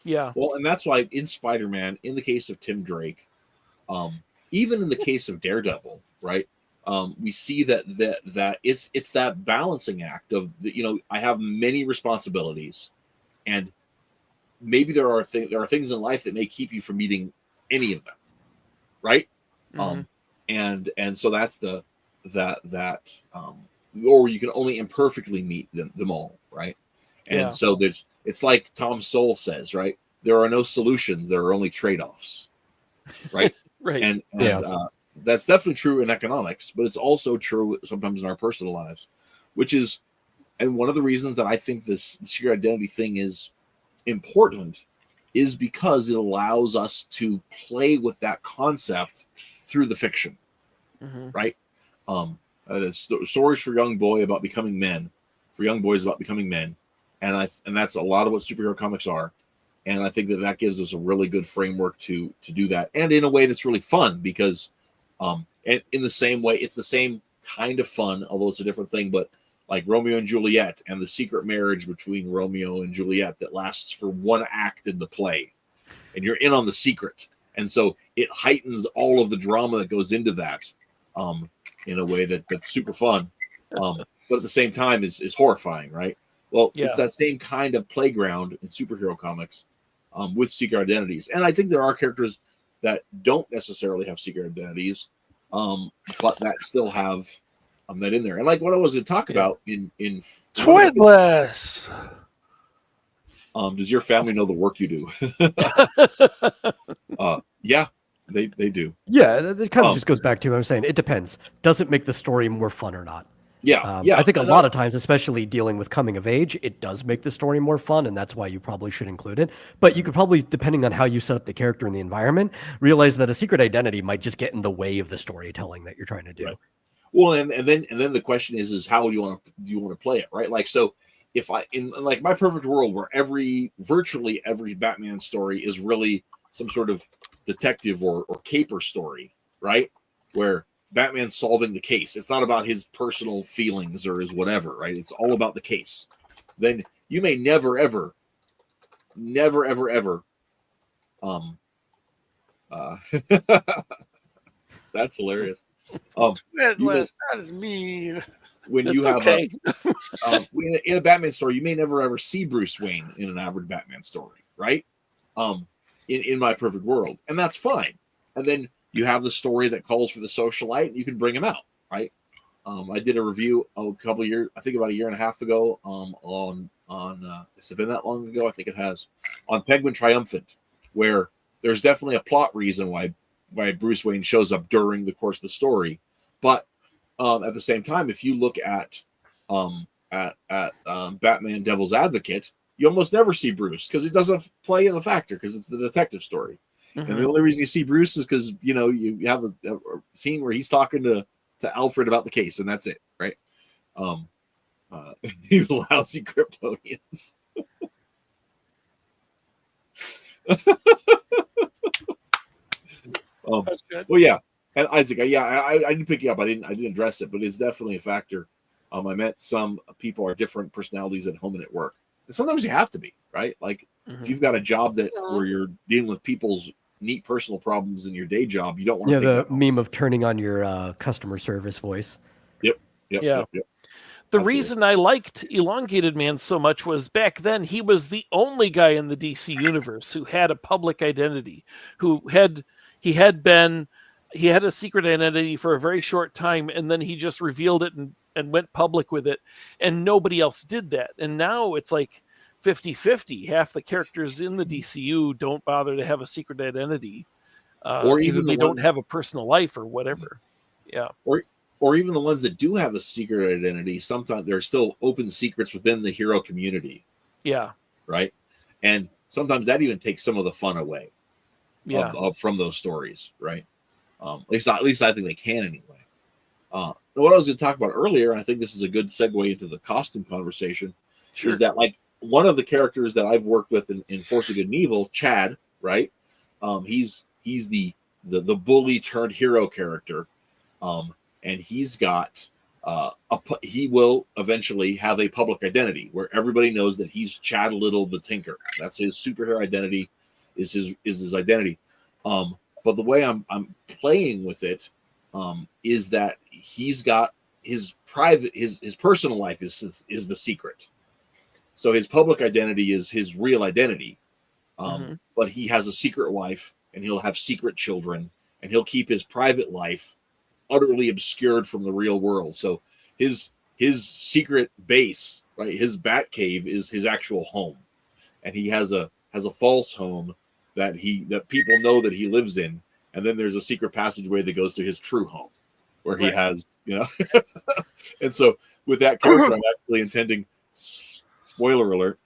Yeah. Well, and that's why in Spider-Man, in the case of Tim Drake, even in the case of Daredevil, right? We see that it's that balancing act of I have many responsibilities, and maybe there are things in life that may keep you from meeting any of them, right? And so that's or you can only imperfectly meet them all, right? And so it's like Tom Sowell says, right? There are no solutions, there are only trade-offs, right? Right. And that's definitely true in economics, but it's also true sometimes in our personal lives, and one of the reasons that I think this secret identity thing is important is because it allows us to play with that concept through the fiction, right? Stories for young boys about becoming men, and that's a lot of what superhero comics are. And I think that gives us a really good framework to do that, and in a way that's really fun, because and in the same way, it's the same kind of fun, although it's a different thing. But like Romeo and Juliet, and the secret marriage between Romeo and Juliet that lasts for one act in the play, and you're in on the secret, and so it heightens all of the drama that goes into that in a way that's super fun, but at the same time is horrifying, right? Well, it's that same kind of playground in superhero comics with secret identities. And I think there are characters that don't necessarily have secret identities, but that still have that in there. And like what I was going to talk about in Twitless. Does your family know the work you do? Yeah, they do. Yeah, it kind of just goes back to what I'm saying. It depends. Does it make the story more fun or not? Yeah. I think a lot of times, especially dealing with coming of age, it does make the story more fun, and that's why you probably should include it. But you could probably, depending on how you set up the character and the environment, realize that a secret identity might just get in the way of the storytelling that you're trying to do. Right. Well, and then the question is how do you want to play it, right? Like, so if in like my perfect world where virtually every Batman story is really some sort of detective or caper story, right? Where Batman's solving the case. It's not about his personal feelings or his whatever, right? It's all about the case. Then you may never, ever that's hilarious. That is mean. When you have in a Batman story, you may never ever see Bruce Wayne in an average Batman story, right? In my perfect world, and that's fine. And then you have the story that calls for the socialite, and you can bring him out, right? I did a review a couple of years, I think about a year and a half ago, on has it been that long ago? I think it has, on Penguin Triumphant, where there's definitely a plot reason why Bruce Wayne shows up during the course of the story, but at the same time, if you look at Batman Devil's Advocate, you almost never see Bruce because it doesn't play in the factor because it's the detective story. And the only reason you see Bruce is because you have a scene where he's talking to Alfred about the case, and that's it, right? You lousy Kryptonians. That's good. Well, yeah, and Isaac, I didn't pick you up. I didn't address it, but it's definitely a factor. I met some people are different personalities at home and at work, and sometimes you have to be, right? Like if you've got a job where you're dealing with people's neat personal problems in your day job, you don't want to take the that home. meme of turning on your customer service voice. Yep. Yeah. Yep. The Absolutely. reason I liked Elongated Man so much was back then he was the only guy in the DC universe who had a public identity, he had a secret identity for a very short time, and then he just revealed it and went public with it, and nobody else did that. And now it's like 50-50. Half the characters in the DCU don't bother to have a secret identity, or either even they the don't ones, have a personal life or whatever. Yeah. Or even the ones that do have a secret identity, sometimes there are still open secrets within the hero community. Yeah. Right. And sometimes that even takes some of the fun away of from those stories. Right. At least I think they can anyway. What I was going to talk about earlier, and I think this is a good segue into the costume conversation, is that like one of the characters that I've worked with in Force of Good and Evil, Chad, right? He's the bully turned hero character. And he's got he will eventually have a public identity where everybody knows that he's Chad Little the Tinker. That's his superhero identity, is his identity. But the way I'm playing with it is that he's got his private his personal life is the secret. So his public identity is his real identity. But he has a secret wife, and he'll have secret children, and he'll keep his private life utterly obscured from the real world. So his secret base, right, his bat cave is his actual home, and he has a false home that people know that he lives in, and then there's a secret passageway that goes to his true home where he has, and so with that character, I'm actually intending, spoiler alert,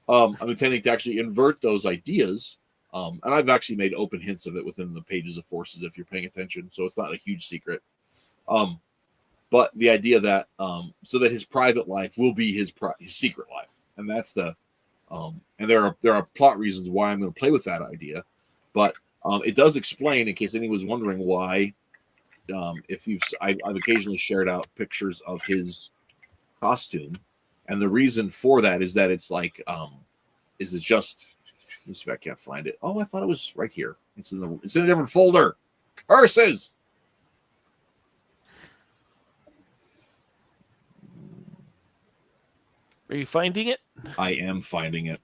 I'm intending to actually invert those ideas. And I've actually made open hints of it within the pages of Forces if you're paying attention, so it's not a huge secret. But the idea that so that his private life will be his secret life, and that's the and there are plot reasons why I'm going to play with that idea, but it does explain, in case anyone was wondering why. I've occasionally shared out pictures of his costume, and the reason for that is that it's like it's just. Let me see if I can't find it. Oh, I thought it was right here. It's in a different folder. Curses. Are you finding it? I am finding it.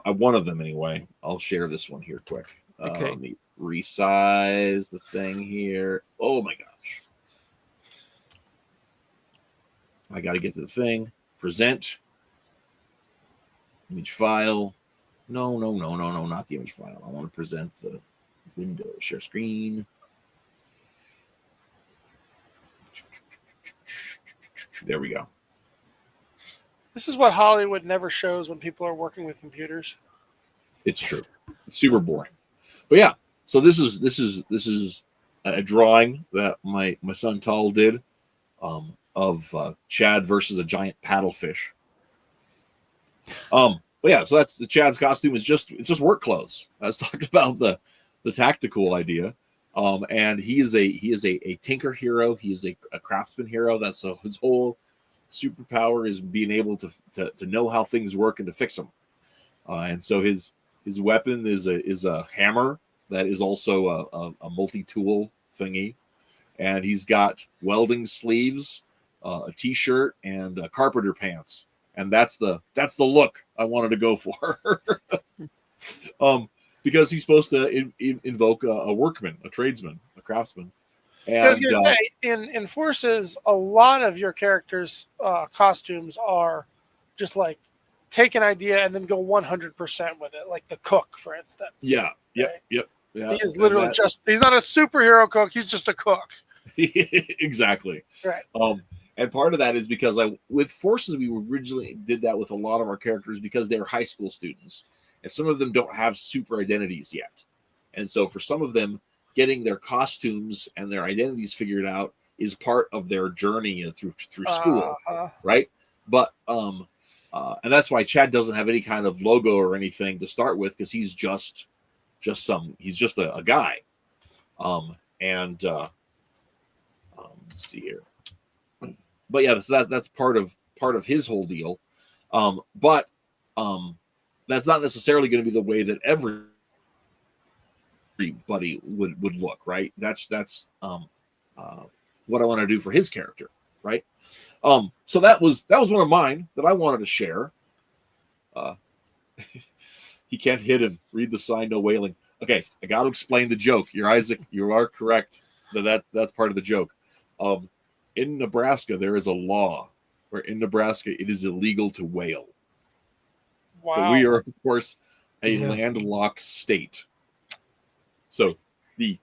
One of them anyway. I'll share this one here quick. Okay. Let me resize the thing here. Oh my gosh. I got to get to the thing. Present. Image file. No, not the image file. I want to present the window. Share screen. There we go. This is what Hollywood never shows when people are working with computers. It's true. It's super boring. But yeah, so this is a drawing that my son Tal did of Chad versus a giant paddlefish. But yeah, so that's the Chad's costume it's just work clothes. I was talking about the tactical idea. And he is a tinker hero. He is a craftsman hero. That's his whole superpower is being able to know how things work and to fix them. And so his weapon is a hammer that is also a multi-tool thingy. And he's got welding sleeves, a t-shirt, and carpenter pants. And that's the look I wanted to go for. Because he's supposed to invoke a workman, a tradesman, a craftsman. And I was going to say, in Forces, a lot of your characters' costumes are just like take an idea and then go 100% with it, like the cook, for instance. Yeah, right? Yep. He is literally he's not a superhero cook, he's just a cook. Exactly. Right. And part of that is because with Forces, we originally did that with a lot of our characters because they're high school students. And some of them don't have super identities yet. And so for some of them, getting their costumes and their identities figured out is part of their journey through school, right? But and that's why Chad doesn't have any kind of logo or anything to start with, because he's just a guy. Let's see here. But yeah, so that's part of his whole deal. But that's not necessarily going to be the way that everybody would look, right? That's what I want to do for his character, right? So that was one of mine that I wanted to share. He can't hit him. Read the sign, no wailing. Okay, I got to explain the joke. You're Isaac. You are correct. That's part of the joke. In Nebraska, there is a law where in Nebraska it is illegal to whale. Wow. But we are, of course, a landlocked state. So the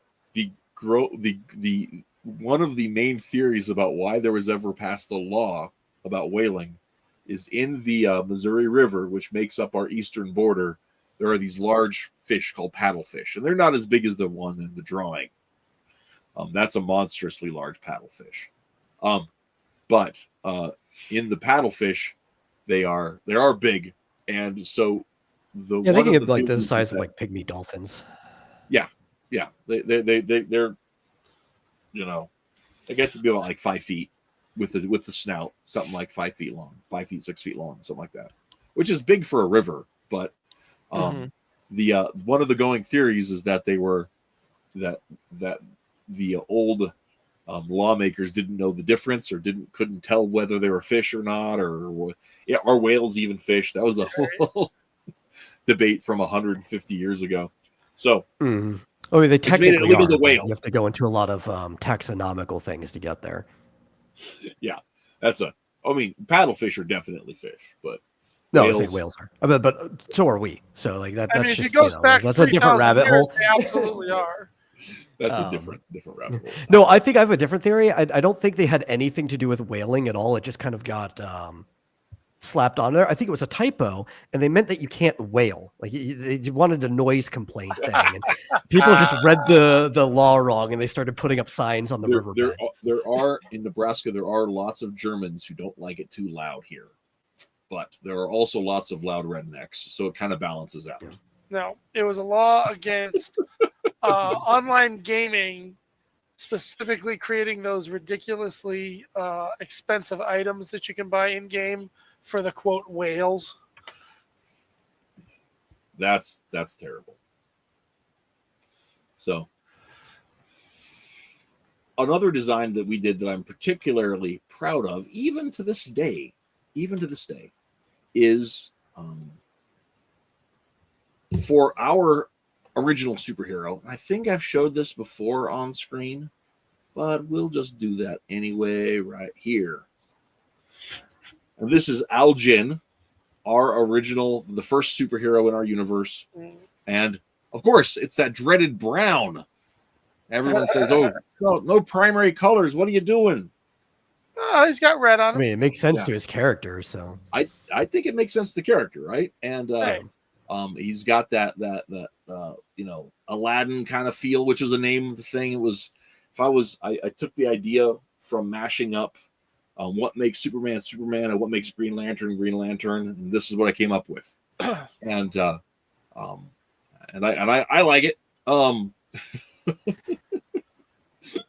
one of the main theories about why there was ever passed a law about whaling is in the Missouri River, which makes up our eastern border. There are these large fish called paddlefish, and they're not as big as the one in the drawing. That's a monstrously large paddlefish. But in the paddlefish, they are big, and so they can get like the size of like pygmy dolphins. Yeah, they're they get to be about like 5 feet with the snout, something like 5 feet long, 5 feet, 6 feet long, something like that, which is big for a river. But the one of the going theories is that they were that the old lawmakers didn't know the difference or couldn't tell whether they were fish or not, or are whales even fish? That was the whole debate from 150 years ago. So, oh, they technically are, whale. You have to go into a lot of taxonomical things to get there. Yeah, I mean, paddlefish are definitely fish, but no, whales are. But so are we. So like that. That's just, if it goes back that's a different rabbit hole. They absolutely are. That's a different rabbit hole. No, I think I have a different theory. I don't think they had anything to do with whaling at all. It just kind of got slapped on there. I think it was a typo, and they meant that you can't whale. Like they wanted a noise complaint thing, and people just read the law wrong, and they started putting up signs on the riverbeds. There are in Nebraska. There are lots of Germans who don't like it too loud here, but there are also lots of loud rednecks, so it kind of balances out. Yeah. No, it was a law against online gaming, specifically creating those ridiculously expensive items that you can buy in game for the quote whales. That's terrible. So another design that we did that I'm particularly proud of, even to this day, is for our original superhero. I think I've showed this before on screen, but we'll just do that anyway right here. And this is Al Jin, our original, the first superhero in our universe. And of course, it's that dreaded brown. Everyone says, oh, no primary colors. What are you doing? Oh, he's got red on him. I mean, it makes sense to his character. So I think it makes sense to the character, right? And he's got that Aladdin kind of feel, which was the name of the thing. It was, I took the idea from mashing up what makes Superman and what makes Green Lantern, and this is what I came up with. And I like it.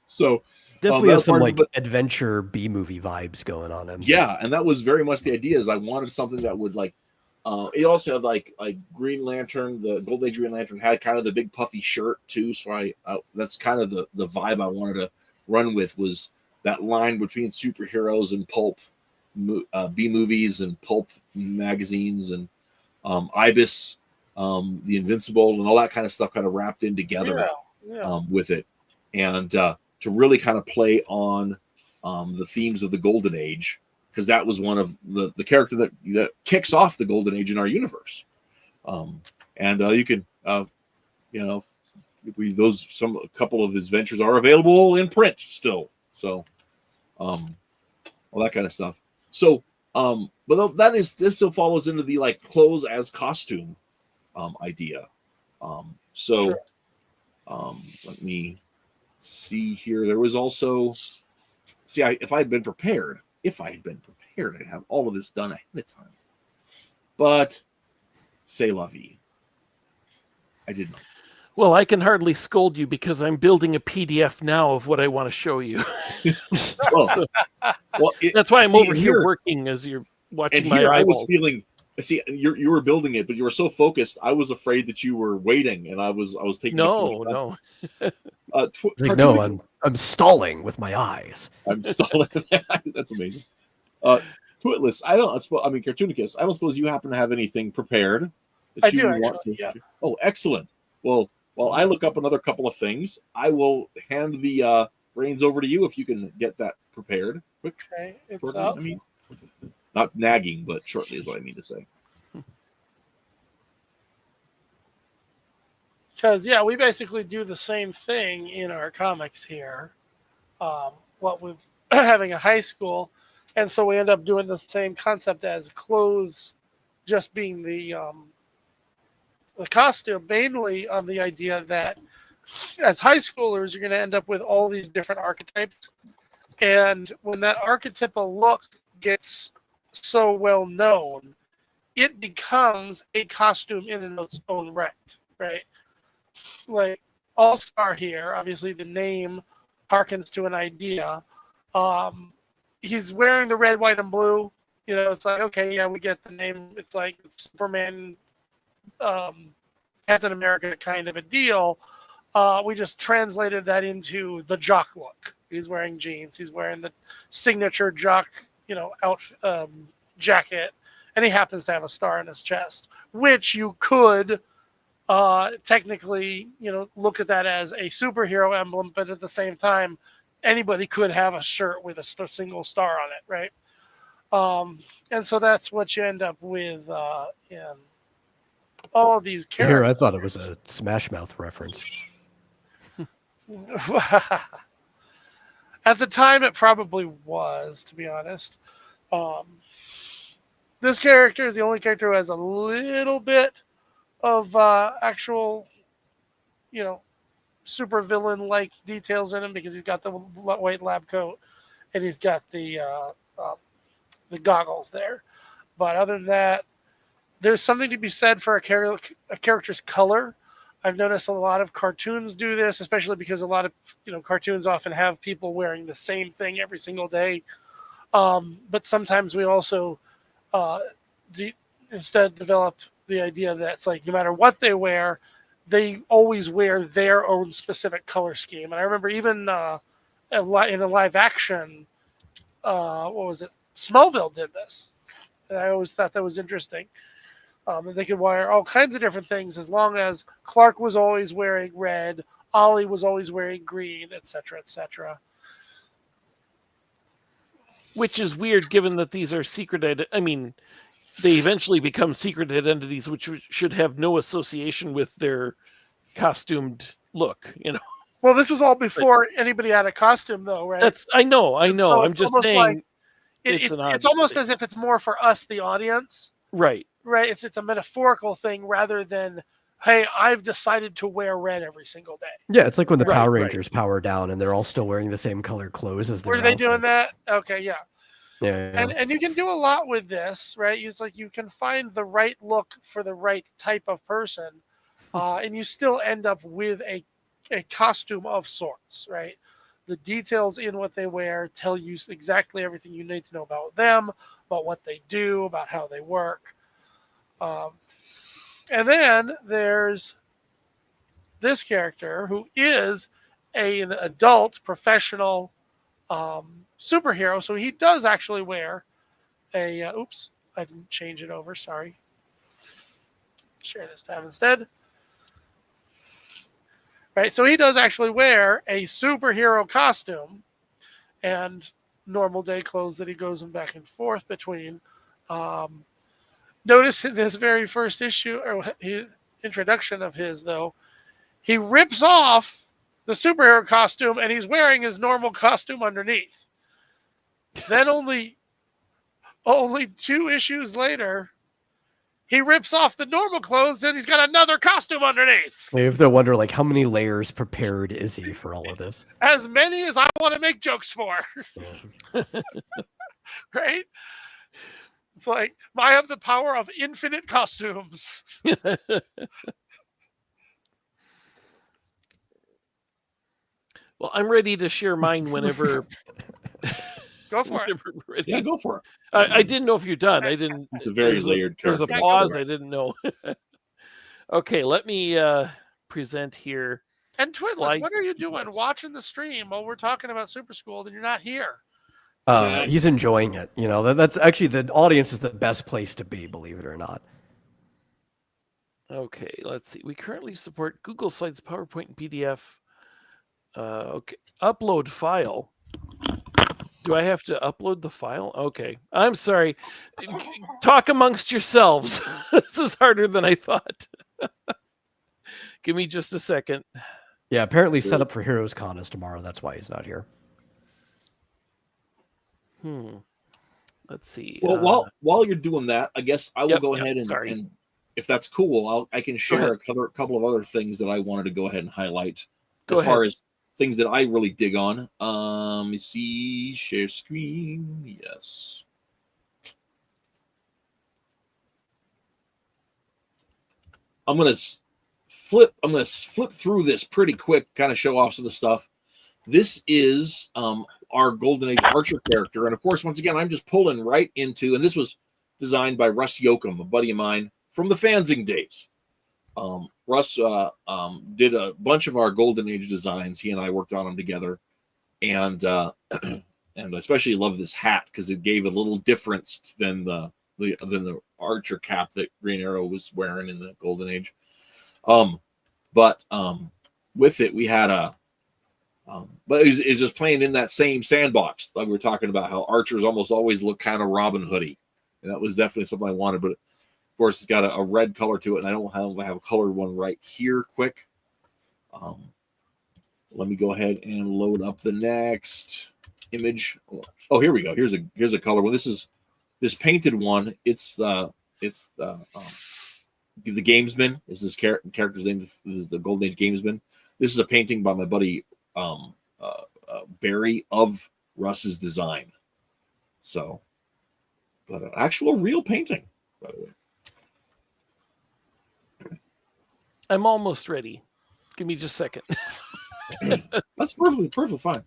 So definitely has some like adventure B movie vibes going on him. Yeah, and that was very much the idea. Is I wanted something that would like. It also had like Green Lantern, the Golden Age Green Lantern had kind of the big puffy shirt too. So that's kind of the vibe I wanted to run with, was that line between superheroes and pulp B movies and pulp magazines and Ibis, the Invincible, and all that kind of stuff kind of wrapped in together with it, and to really kind of play on the themes of the Golden Age, because that was one of the character that kicks off the Golden Age in our universe. And you can a couple of his ventures are available in print still. So all that kind of stuff. So but this still follows into the like clothes as costume idea. Let me see here. There was also if I had been prepared, I'd have all of this done ahead of time. But c'est la vie. I did not. Well, I can hardly scold you because I'm building a PDF now of what I want to show you. That's why I'm over here working as you're watching my eyeballs. See, you were building it, but you were so focused. I was afraid that you were waiting, and I was taking it too much No. Like, no, I'm stalling with my eyes. I'm stalling. That's amazing. Twitless, Cartoonicus, I don't suppose you happen to have anything prepared that you want to. Yeah. Oh, excellent. Well, while I look up another couple of things, I will hand the reins over to you if you can get that prepared. Quick. Okay, it's shortly, up. I mean, not nagging, but shortly is what I mean to say. Because we basically do the same thing in our comics here. What with having a high school, and so we end up doing the same concept as clothes, just being the costume, mainly on the idea that as high schoolers you're going to end up with all these different archetypes, and when that archetypal look gets so well known, it becomes a costume in its own right, right? Like All-Star here, obviously the name harkens to an idea. He's wearing the red, white, and blue. It's like, okay, yeah, we get the name. It's like Superman, Captain America kind of a deal. We just translated that into the jock look. He's wearing jeans. He's wearing the signature jock, jacket, and he happens to have a star in his chest, which you could technically, look at that as a superhero emblem, but at the same time, anybody could have a shirt with a single star on it, right? And so that's what you end up with in all of these characters. Here, I thought it was a Smash Mouth reference. At the time, it probably was, to be honest. This character is the only character who has a little bit of actual, super villain-like details in him, because he's got the white lab coat and he's got the goggles there. But other than that, there's something to be said for a character's color. I've noticed a lot of cartoons do this, especially because a lot of cartoons often have people wearing the same thing every single day. But sometimes we also instead develop the idea that it's like no matter what they wear, they always wear their own specific color scheme. And I remember even in a live action, what was it? Smallville did this. And I always thought that was interesting. And they could wear all kinds of different things as long as Clark was always wearing red, Ollie was always wearing green, etc., etc. Which is weird, given that these are secret. They eventually become secret identities, which should have no association with their costumed look. Well, this was all before anybody had a costume, though, right? I know. So I'm just saying, like, it's almost as if it's more for us, the audience. Right. Right. It's a metaphorical thing rather than, hey, I've decided to wear red every single day. Yeah, it's like when the Power Rangers power down and they're all still wearing the same color clothes as their Were they outfits. doing that? Okay, yeah. Yeah. And you can do a lot with this, right? It's like you can find the right look for the right type of person, and you still end up with a costume of sorts, right? The details in what they wear tell you exactly everything you need to know about them, about what they do, about how they work. And then there's this character who is an adult professional superhero. So he does actually wear a, oops, I didn't change it over. Sorry. Share this tab instead. Right. So he does actually wear a superhero costume and normal day clothes that he goes back and forth between. Notice in this very first issue or introduction of his, though, he rips off the superhero costume and he's wearing his normal costume underneath. Then only 2 issues later, he rips off the normal clothes and he's got another costume underneath. You have to wonder, like, how many layers prepared is he for all of this? As many as I want to make jokes for. Yeah. Right? It's like, I have the power of infinite costumes. Well, I'm ready to share mine whenever. Go for it. Yeah, go for it. I didn't know if you're done. I didn't. It's a very layered There's a character. pause. I didn't know. Okay, let me present here. And Twizzlers, what are you doing watching the stream while we're talking about Super School and you're not here? He's enjoying it. You know, that's actually, the audience is the best place to be, believe it or not. Okay, let's see. We currently support Google Slides, PowerPoint, and PDF. Okay, upload file. Do I have to upload the file? Okay, I'm sorry. Talk amongst yourselves. This is harder than I thought. Give me just a second. Yeah, apparently set up for Heroes Con is tomorrow. That's why he's not here. Let's see. Well, while you're doing that, I guess I will go ahead and if that's cool, I can share a couple of other things that I wanted to go ahead and highlight as far as things that I really dig on. Let me see, share screen. Yes. I'm gonna flip through this pretty quick, kind of show off some of the stuff. This is our Golden Age Archer character, and of course, once again, I'm just pulling right into, and this was designed by Russ Yoakum, a buddy of mine from the Fanzine days. Russ did a bunch of our Golden Age designs. He and I worked on them together, and and I especially love this hat because it gave a little difference than the Archer cap that Green Arrow was wearing in the Golden Age. But with it, we had but it's just playing in that same sandbox. Like we were talking about how archers almost always look kind of Robin Hoodie, and that was definitely something I wanted. But of course, it's got a red color to it, and I don't have a colored one right here. Quick, let me go ahead and load up the next image. Oh, here we go. Here's a color one. This painted one. It's the Gamesman is this character's name. Is the Golden Age Gamesman. This is a painting by my buddy Barry of Russ's design. So, but an actual real painting, by the way. I'm almost ready. Give me just a second. That's perfectly fine.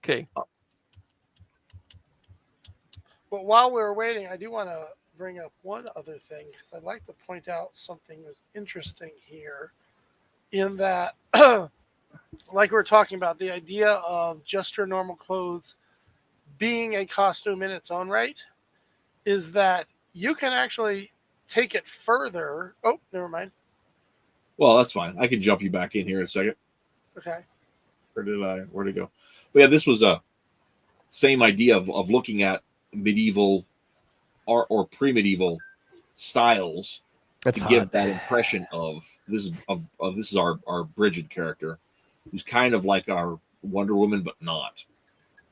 Okay. But while we're waiting, I do want to bring up one other thing because I'd like to point out something that's interesting here in that, like we were talking about, the idea of just your normal clothes being a costume in its own right is that you can actually take it further. Oh, never mind. Well, that's fine. I can jump you back in here in a second. Okay. Where'd it go? But yeah, this was a same idea of looking at medieval or pre-medieval styles to give that impression of this is our Bridget character, who's kind of like our Wonder Woman, but not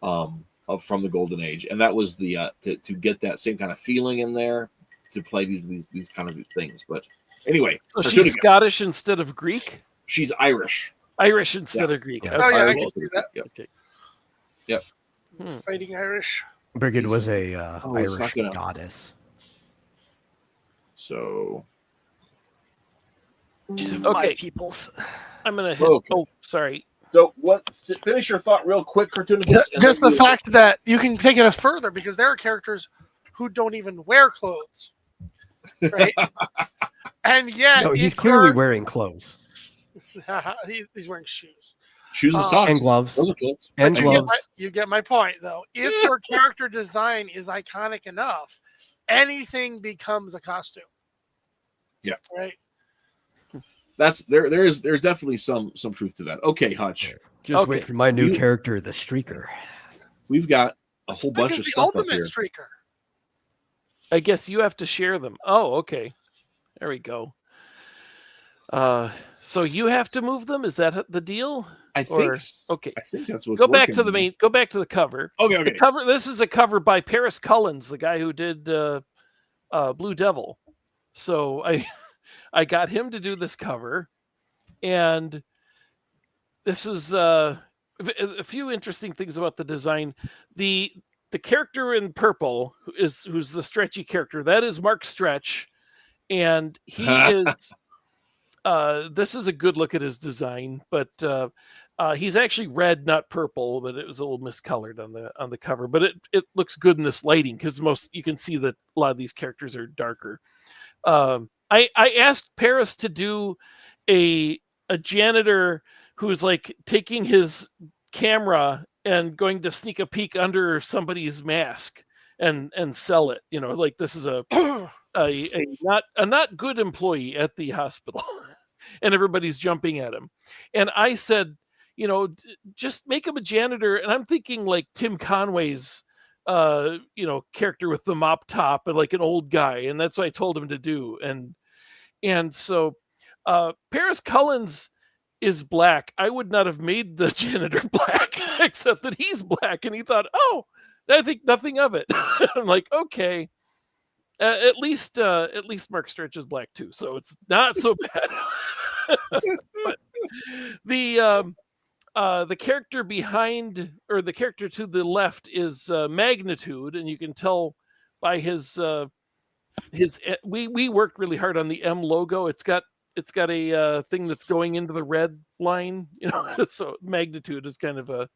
from the Golden Age. And that was the to get that same kind of feeling in there to play these kind of things. But anyway, so she's Scottish instead of Greek. She's Irish. Irish instead of Greek. Oh yeah, I can see that. Yep. Okay. Yep. Fighting Irish. Brigid was a Irish goddess. So she's of my peoples. I'm gonna hit. Okay. Oh, sorry. So finish your thought real quick, Cartoonicus. Just the fact that you can take it further because there are characters who don't even wear clothes, right? And yet, no, he's clearly wearing clothes. He's wearing shoes. Shoes and socks. And gloves. Those are clothes. And gloves. You get my point, though. If your character design is iconic enough, anything becomes a costume. Yeah. Right. There's definitely some truth to that. Okay, Hutch. Just wait for my new character, the Streaker. We've got a whole bunch of stuff up here. Streaker. I guess you have to share them. Oh, okay. There we go. So you have to move them? Is that the deal? I think. Okay. I think that's what. Go back to the cover. Okay. The cover. This is a cover by Paris Cullins, the guy who did Blue Devil. So I got him to do this cover, and this is a few interesting things about the design. The character in purple who's the stretchy character, that is Mark Stretch, and he is. This is a good look at his design, but He's actually red, not purple, but it was a little miscolored on the cover. But it looks good in this lighting because you can see that a lot of these characters are darker. I asked Paris to do a janitor who's like taking his camera and going to sneak a peek under somebody's mask and sell it. Like this is a not good employee at the hospital, and everybody's jumping at him. And I said, just make him a janitor. And I'm thinking like Tim Conway's, character with the mop top and like an old guy. And that's what I told him to do. And so Paris Cullins is black. I would not have made the janitor black, except that he's black. And he thought, oh, I think nothing of it. I'm like, okay. At least Mark Stretch is black too, so it's not so bad. But the character behind, or the character to the left, is Magnitude, and you can tell by his we worked really hard on the M logo. It's got a thing that's going into the red line, so Magnitude is kind of a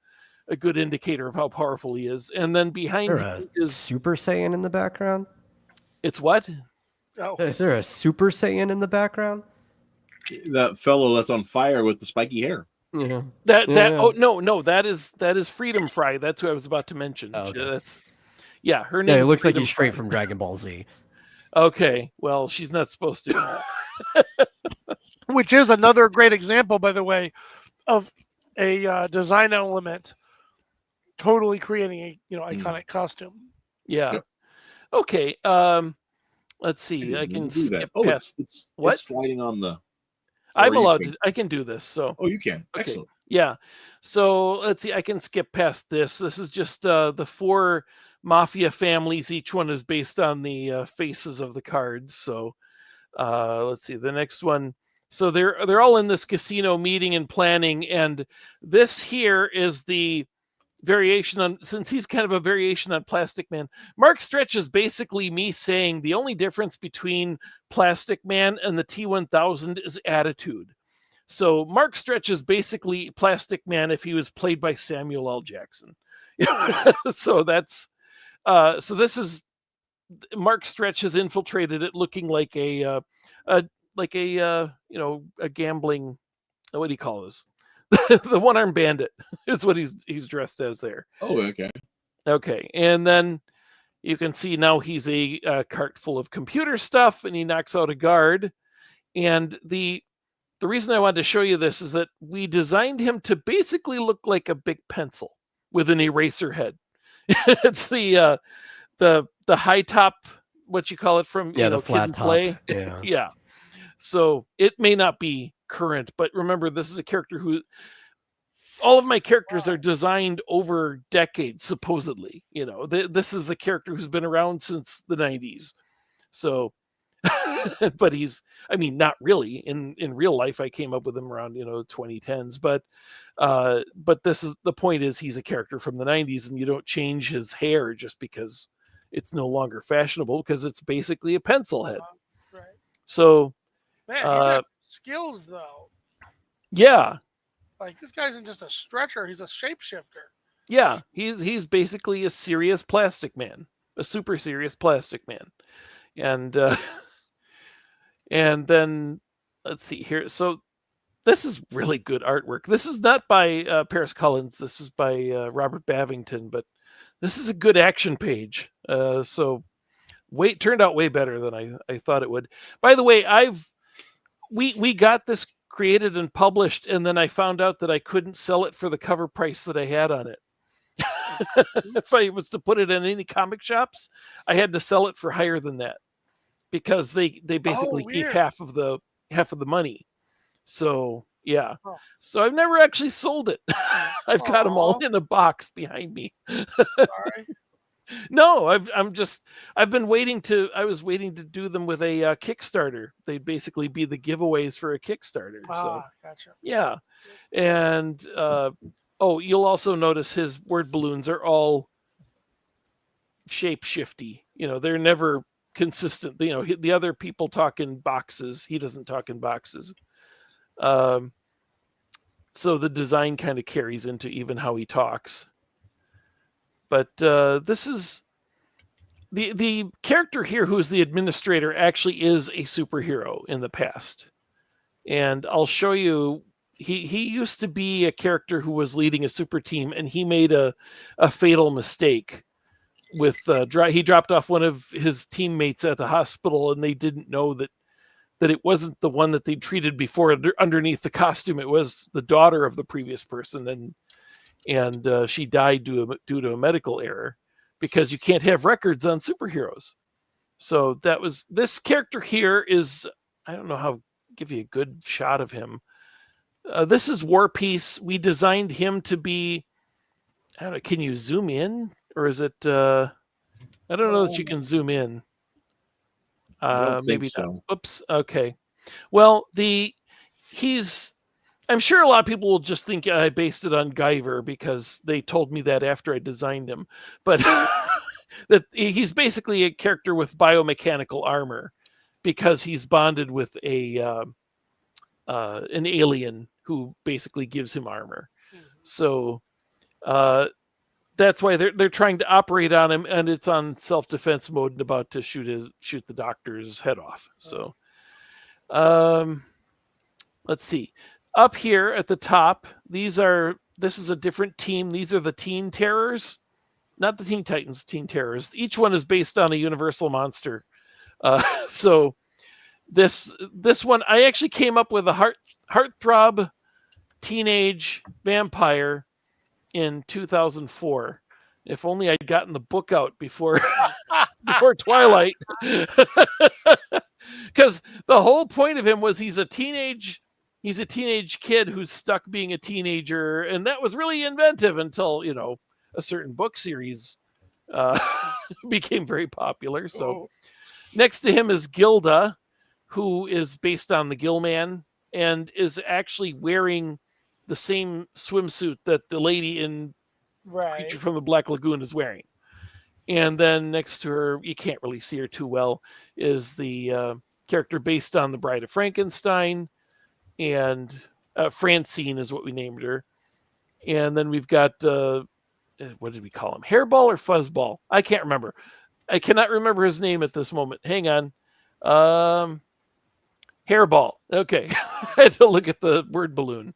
good indicator of how powerful he is. And then behind him is Super Saiyan in the background. It's what? Oh. Is there a Super Saiyan in the background? That fellow that's on fire with the spiky hair. Yeah. Oh no, that is Freedom Fry. That's who I was about to mention. Oh, okay. Her name. Yeah, it looks like Freedom he's straight Fry. from Dragon Ball Z. Okay, well, she's not supposed to. Which is another great example, by the way, of a design element totally creating a iconic costume. Yeah. Yep. Okay. Let's see. I can do that. skip Oh, past. it's What? sliding on the. I'm allowed to. I can do this. So. Oh, you can. Okay. Excellent. Yeah. So let's see. I can skip past this. This is just the 4 mafia families. Each one is based on the faces of the cards. So let's see. The next one. So they're all in this casino meeting and planning, and this here is the variation on, since he's kind of a variation on Plastic Man. Mark Stretch is basically me saying the only difference between Plastic Man and the T-1000 is attitude. So Mark Stretch is basically Plastic Man if he was played by Samuel L. Jackson. So that's so this is Mark Stretch has infiltrated it, looking like a gambling, what do you call this? The one-armed bandit is what he's dressed as there. Oh, okay. Okay, and then you can see now he's a cart full of computer stuff, and he knocks out a guard. And the reason I wanted to show you this is that we designed him to basically look like a big pencil with an eraser head. It's the high top, what you call it, from the flat Kid and top. Play. Yeah. Yeah. So it may not be current, but remember, this is a character who, all of my characters are designed over decades, supposedly. This is a character who's been around since the 90s. So, but not really. In real life, I came up with him around 2010s. But this is the point: is he's a character from the 90s, and you don't change his hair just because it's no longer fashionable, because it's basically a pencil head. Right. So. Man, he's got some skills, though. Yeah. Like, this guy isn't just a stretcher, he's a shapeshifter. Yeah, he's basically a serious Plastic Man, a super serious Plastic Man. And then let's see here. So this is really good artwork. This is not by Paris Cullins. This is by Robert Bavington, but this is a good action page. So turned out way better than I thought it would. By the way, we got this created and published, and then I found out that I couldn't sell it for the cover price that I had on it. If I was to put it in any comic shops, I had to sell it for higher than that, because they basically keep half of the money. So yeah. So I've never actually sold it. I've got them all in a box behind me. Sorry. No, I was waiting to do them with a Kickstarter. They'd basically be the giveaways for a Kickstarter. So Gotcha. yeah. And you'll also notice his word balloons are all shape-shifty. They're never consistent. The other people talk in boxes. He doesn't talk in boxes. so the design kind of carries into even how he talks. But this is the character here, who is the administrator, actually is a superhero in the past, and I'll show you. He used to be a character who was leading a super team, and he made a fatal mistake with he dropped off one of his teammates at the hospital, and they didn't know that it wasn't the one that they treated before underneath the costume. It was the daughter of the previous person, and she died due to a medical error, because you can't have records on superheroes. So that was this character here. Is I don't know how give you a good shot of him. This is War Peace. We designed him to be. I don't know. Can you zoom in, or is it? I don't know that you can zoom in. Maybe so. Not. Oops. Okay. Well, he's. I'm sure a lot of people will just think I based it on Guyver, because they told me that after I designed him. But that he's basically a character with biomechanical armor, because he's bonded with an alien who basically gives him armor. Mm-hmm. So that's why they're trying to operate on him, and it's on self-defense mode and about to shoot the doctor's head off. So let's see. Up here at the top, this is a different team. These are the Teen Terrors, not the Teen Titans, Teen Terrors. Each one is based on a universal monster. So this one, I actually came up with a heartthrob teenage vampire in 2004. If only I'd gotten the book out before Twilight, because the whole point of him was he's a teenage kid who's stuck being a teenager, and that was really inventive until a certain book series became very popular. So next to him is Gilda, who is based on the Gillman, and is actually wearing the same swimsuit that the lady in Creature from the Black Lagoon is wearing. And then next to her, you can't really see her too well, is the character based on the Bride of Frankenstein, and Francine is what we named her. And then we've got, what did we call him? Hairball or Fuzzball? I can't remember. I cannot remember his name at this moment. Hang on. Hairball. Okay. I had to look at the word balloon.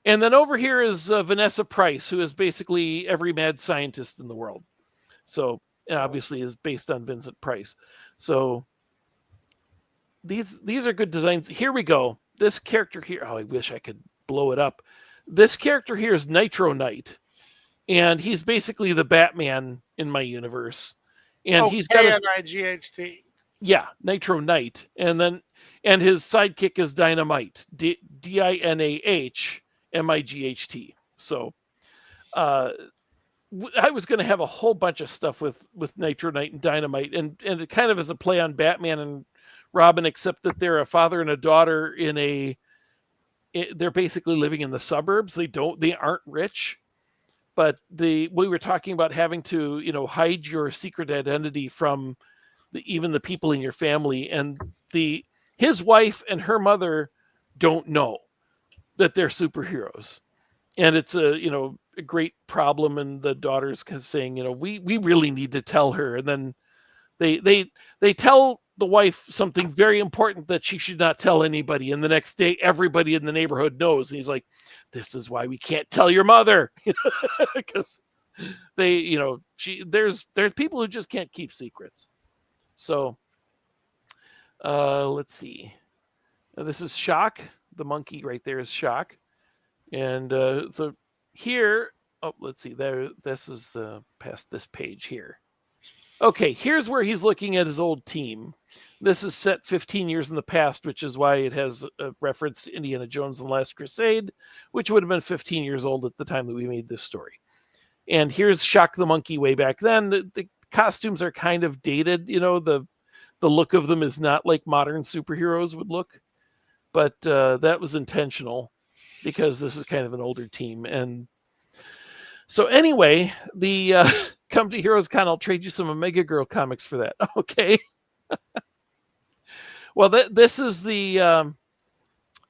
And then over here is Vanessa Price, who is basically every mad scientist in the world. So, and obviously is based on Vincent Price. So these are good designs. Here we go. This character here, I wish I could blow it up. This character here is Nitro Knight, and he's basically the Batman in my universe. And he's got K-N-I-G-H-T. Yeah, Nitro Knight. And his sidekick is Dynamite. D-I-N-A-H-M-I-G-H-T. So I was going to have a whole bunch of stuff with Nitro Knight and Dynamite, and it kind of is a play on Batman and Robin, except that they're a father and a daughter they're basically living in the suburbs. They aren't rich, but we were talking about having to, hide your secret identity from even the people in your family, and his wife and her mother don't know that they're superheroes. And it's a great problem. And the daughter's saying, we really need to tell her. And then they tell the wife something very important that she should not tell anybody. And the next day, everybody in the neighborhood knows. And he's like, this is why we can't tell your mother. Because there's people who just can't keep secrets. So let's see. This is Shock. The monkey right there is Shock. And so here, let's see. This is past this page here. Okay, here's where he's looking at his old team. This is set 15 years in the past, which is why it has a reference to Indiana Jones and the Last Crusade, which would have been 15 years old at the time that we made this story. And here's Shock the Monkey way back then. The costumes are kind of dated. The look of them is not like modern superheroes would look. But that was intentional, because this is kind of an older team. And so anyway, the Come to Heroes Con, I'll trade you some Omega Girl comics for that. Okay. Well, this is the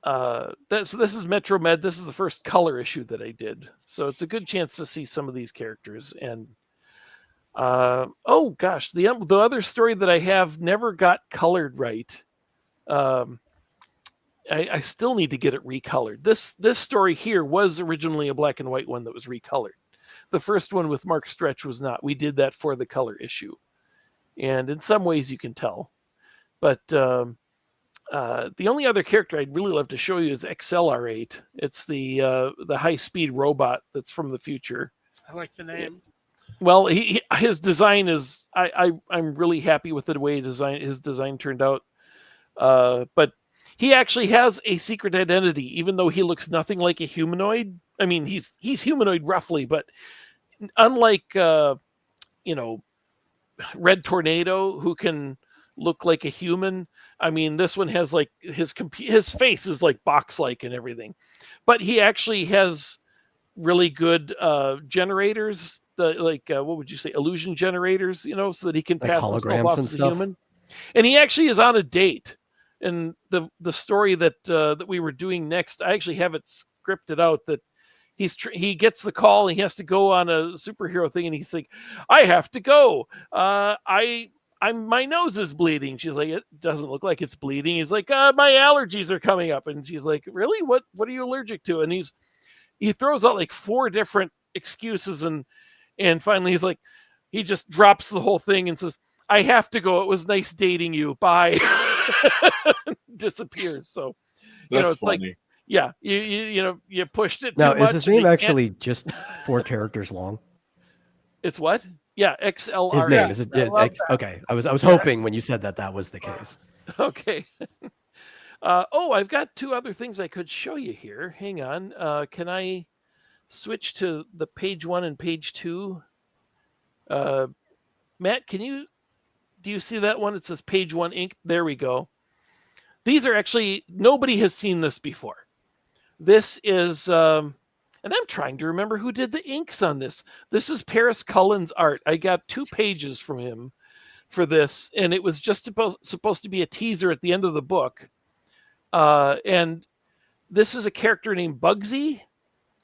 So this is Metro Med. This is the first color issue that I did, so it's a good chance to see some of these characters. And oh gosh, the other story that I have never got colored right. I still need to get it recolored. This story here was originally a black and white one that was recolored. The first one with Mark Stretch was not. We did that for the color issue, and in some ways you can tell. But the only other character I'd really love to show you is XLR8. It's the high-speed robot that's from the future. I like the name. Well, his design is I'm really happy with the way his design turned out. But he actually has a secret identity, even though he looks nothing like a humanoid. I mean, he's humanoid roughly, but unlike Red Tornado, who can look like a human. I mean, this one has like his face is like box-like and everything, but he actually has really good generators. What would you say, illusion generators? So that he can like pass himself off as a human. And he actually is on a date. And the story that we were doing next, I actually have it scripted out that he gets the call and he has to go on a superhero thing, and he's like, I have to go. My nose is bleeding. She's like, it doesn't look like it's bleeding. He's like, my allergies are coming up. And she's like, really? What are you allergic to? And he throws out like 4 different excuses, and finally he's like, he just drops the whole thing and says, I have to go. It was nice dating you. Bye. Disappears. So that's it's funny. like, yeah, you pushed it now too much. Is his name actually just 4 characters long? It's what? Yeah, XLR. His name is it? Okay, I was hoping when you said that was the case. Okay. I've got 2 other things I could show you here. Hang on. Can I switch to the page 1 and page 2? Matt, do you see that one? It says page 1 ink. There we go. These are actually, nobody has seen this before. This is, and I'm trying to remember who did the inks on this. This is Paris Cullen's art. I got 2 pages from him for this, and it was just supposed to be a teaser at the end of the book. And this is a character named Bugsy.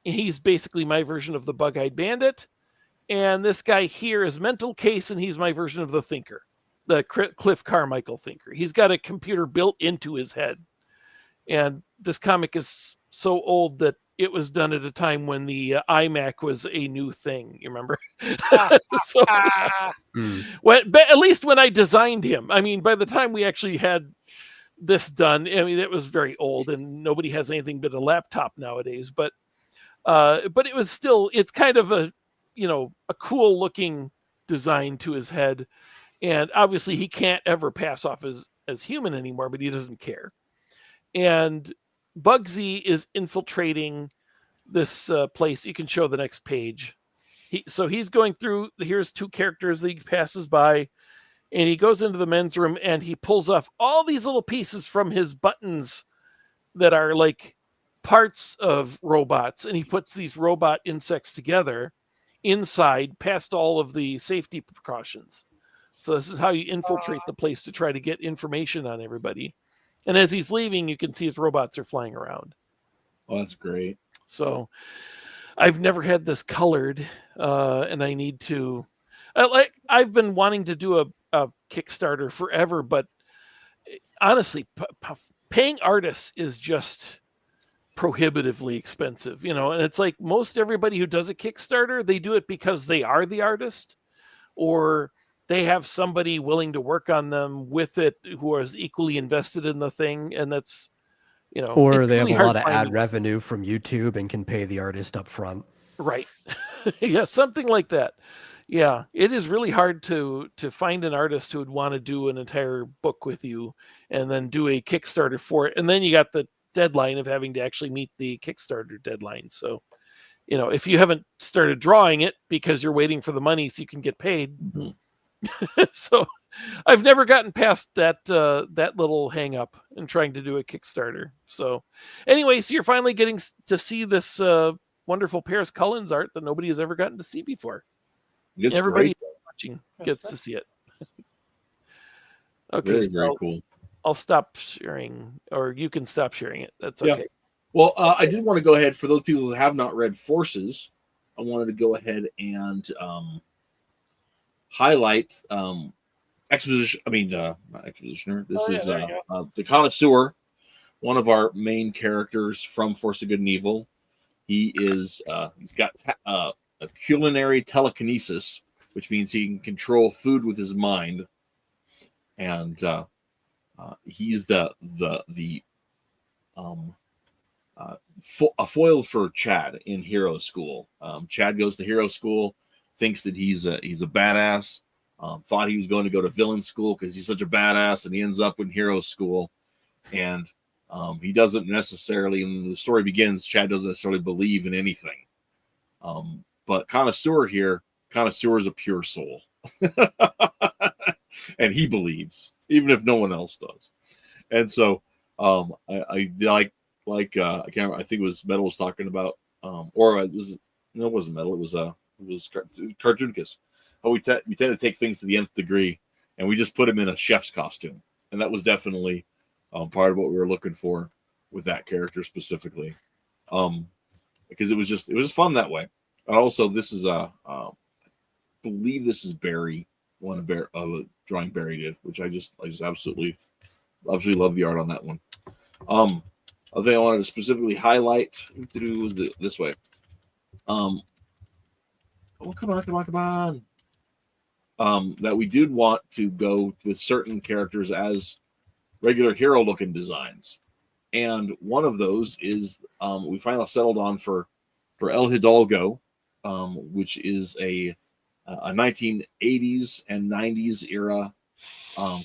He's basically my version of the Bug-Eyed Bandit. And this guy here is Mental Case, and he's my version of the Thinker, the Cliff Carmichael Thinker. He's got a computer built into his head. And this comic is so old that it was done at a time when the iMac was a new thing. You remember? So, at least when I designed him. I mean, by the time we actually had this done, I mean, it was very old, and nobody has anything but a laptop nowadays. But it was still, it's kind of a cool looking design to his head. And obviously he can't ever pass off as human anymore, but he doesn't care. And Bugsy is infiltrating this place. You can show the next page. He's going through, here's 2 characters that he passes by, and he goes into the men's room and he pulls off all these little pieces from his buttons that are like parts of robots. And he puts these robot insects together inside past all of the safety precautions. So this is how you infiltrate the place to try to get information on everybody. And as he's leaving, you can see his robots are flying around. Oh, that's great. So I've never had this colored, and I need to. I've been wanting to do a Kickstarter forever, but honestly, paying artists is just prohibitively expensive, and it's like most everybody who does a Kickstarter, they do it because they are the artist, or they have somebody willing to work on them with it who is equally invested in the thing. And that's, or they have a lot of ad revenue from YouTube and can pay the artist up front. Right. Yeah. Something like that. Yeah. It is really hard to find an artist who would want to do an entire book with you and then do a Kickstarter for it. And then you got the deadline of having to actually meet the Kickstarter deadline. So, if you haven't started drawing it because you're waiting for the money so you can get paid. Mm-hmm. So I've never gotten past that little hang up in trying to do a Kickstarter. So anyway, so you're finally getting to see this wonderful Paris Cullen's art that nobody has ever gotten to see before. Everybody watching gets to see it. Okay, very cool. I'll stop sharing, or you can stop sharing it. That's Yeah. okay. Well, I did want to go ahead, for those people who have not read Forces, I wanted to go ahead and highlight Exposition. I mean, not Expositioner. This is the Connoisseur, one of our main characters from Force of Good and Evil. He is he's got a culinary telekinesis, which means he can control food with his mind, and he's a foil for Chad in Hero School. Chad goes to Hero School, thinks that he's a badass. Thought he was going to go to villain school because he's such a badass, and he ends up in Hero School, and he doesn't necessarily. When the story begins, Chad doesn't necessarily believe in anything. But Connoisseur is a pure soul, and he believes, even if no one else does. And so I like I can't remember, I think it was Metal was talking about, or it wasn't Metal. It was Cartoonicus. Oh, we tend to take things to the nth degree, and we just put him in a chef's costume, and that was definitely part of what we were looking for with that character specifically, because it was just fun that way. And also, this is I believe this is Barry, one of a drawing Barry did, which I just absolutely love the art on that one. I think I wanted to specifically highlight this way. Oh, come on. That we did want to go with certain characters as regular hero looking designs. And one of those is we finally settled on for El Hidalgo, which is a 1980s and 90s era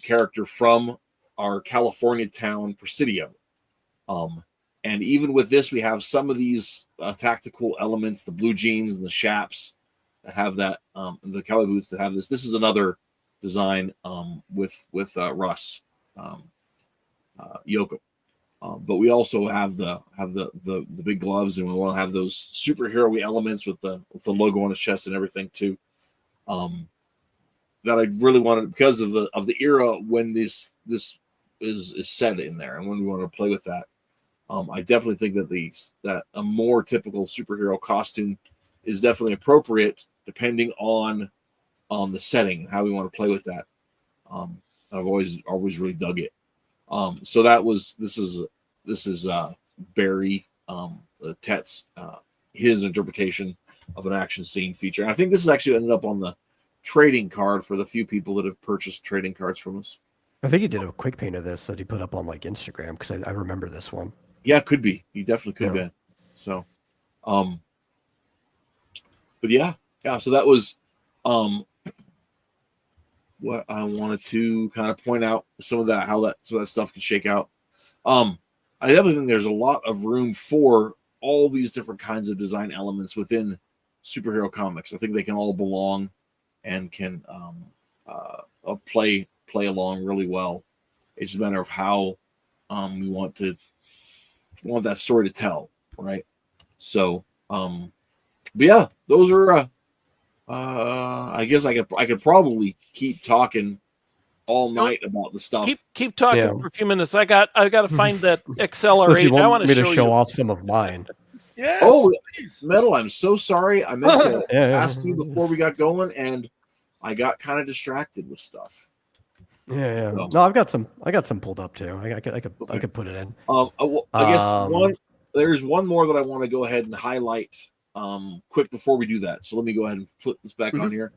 character from our California town Presidio. And even with this, we have some of these tactical elements, the blue jeans and the chaps that have that, the cowboy boots that have this. This is another design with Russ Yoko. But we also have the big gloves, and we want to have those superhero-y elements with the logo on his chest and everything too. That I really wanted because of the era when this is set in there, and when we want to play with that. I definitely think that a more typical superhero costume is definitely appropriate depending on the setting and how we want to play with that. I've always really dug it. So this is Barry Tet's his interpretation of an action scene feature. And I think this has actually ended up on the trading card for the few people that have purchased trading cards from us. I think he did a quick paint of this that he put up on like Instagram because I remember this one. Yeah, it could be. He definitely could have been. So, but yeah. So that was what I wanted to kind of point out some of that stuff could shake out. I definitely think there's a lot of room for all these different kinds of design elements within superhero comics. I think they can all belong and can play along really well. It's just a matter of how we want that story to tell, right? So, but yeah, those are. I guess I could probably keep talking all night about the stuff. Keep talking for a few minutes. I got to find that accelerate. I want me to show off some of mine. Yes, oh, please. Metal, I'm so sorry. I meant to ask you before we got going, and I got kind of distracted with stuff. Yeah. So, no, I got some pulled up too. I could put it in. I guess there's one more that I want to go ahead and highlight quick before we do that. So let me go ahead and put this back on here.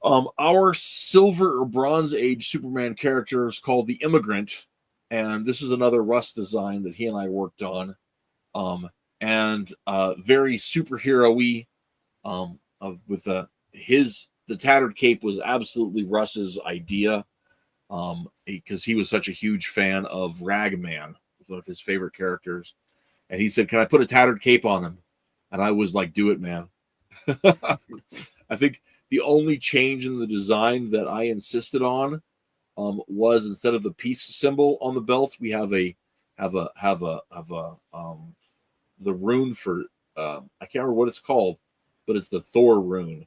Our Silver or Bronze Age Superman character is called the Immigrant, and this is another Russ design that he and I worked on. And very superhero-y. With the tattered cape was absolutely Russ's idea, because he was such a huge fan of Ragman, one of his favorite characters, and he said, "Can I put a tattered cape on him?" And I was like, "Do it, man." I think the only change in the design that I insisted on was instead of the peace symbol on the belt, we have the rune for I can't remember what it's called, but it's the Thor rune.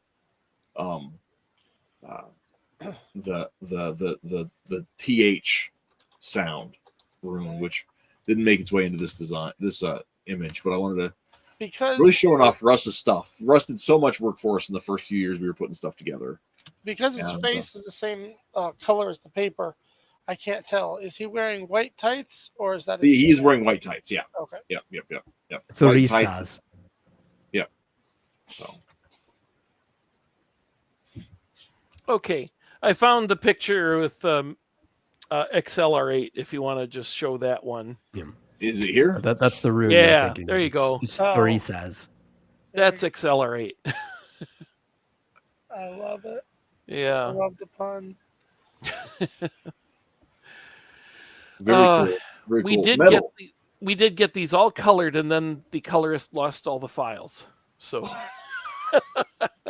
The TH sound rune, which didn't make its way into this design, this image, but I wanted to really showing off Russ's stuff. Russ did so much work for us in the first few years we were putting stuff together. Because his face is the same color as the paper, I can't tell. Is he wearing white tights or is that? He's wearing white tights. Yeah. Okay. Yep. White tights. Yep. So. Okay, I found the picture with XLR8. If you want to just show that one. Yeah. Is it here? That's the rune. Yeah, there you go. It's 3 says. That's XLR8. I love it. Yeah. I love the pun. Very cool. Very we cool. did we did get these all colored, and then the colorist lost all the files. So.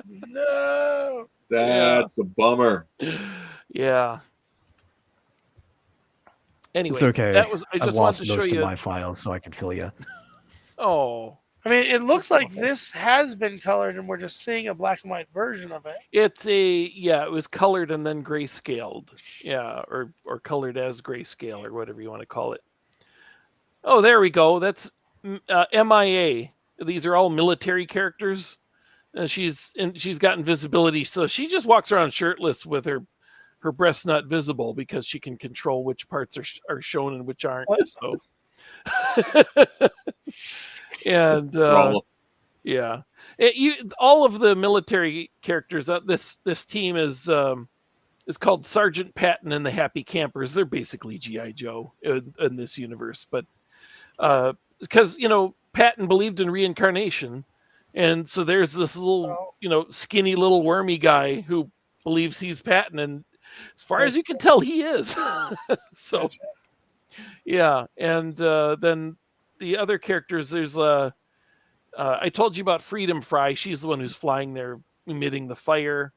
No. That's a bummer. Yeah. Anyway, It's okay. that was. I just wanted lost to show most you of my files, so I can fill you. Oh. I mean, it looks like this has been colored, and we're just seeing a black and white version of it. It's it was colored and then grayscaled. Yeah, or colored as grayscale or whatever you want to call it. Oh, there we go. That's MIA. These are all military characters. She's got invisibility, so she just walks around shirtless with her breasts not visible because she can control which parts are shown and which aren't. So. And yeah, all of the military characters. This team is called Sergeant Patton and the Happy Campers. They're basically GI Joe in this universe, but because Patton believed in reincarnation, and so there's this little skinny little wormy guy who believes he's Patton, and as far as you can tell, he is. So yeah, and then. The other characters, there's I told you about Freedom Fry. She's the one who's flying there, emitting the fire.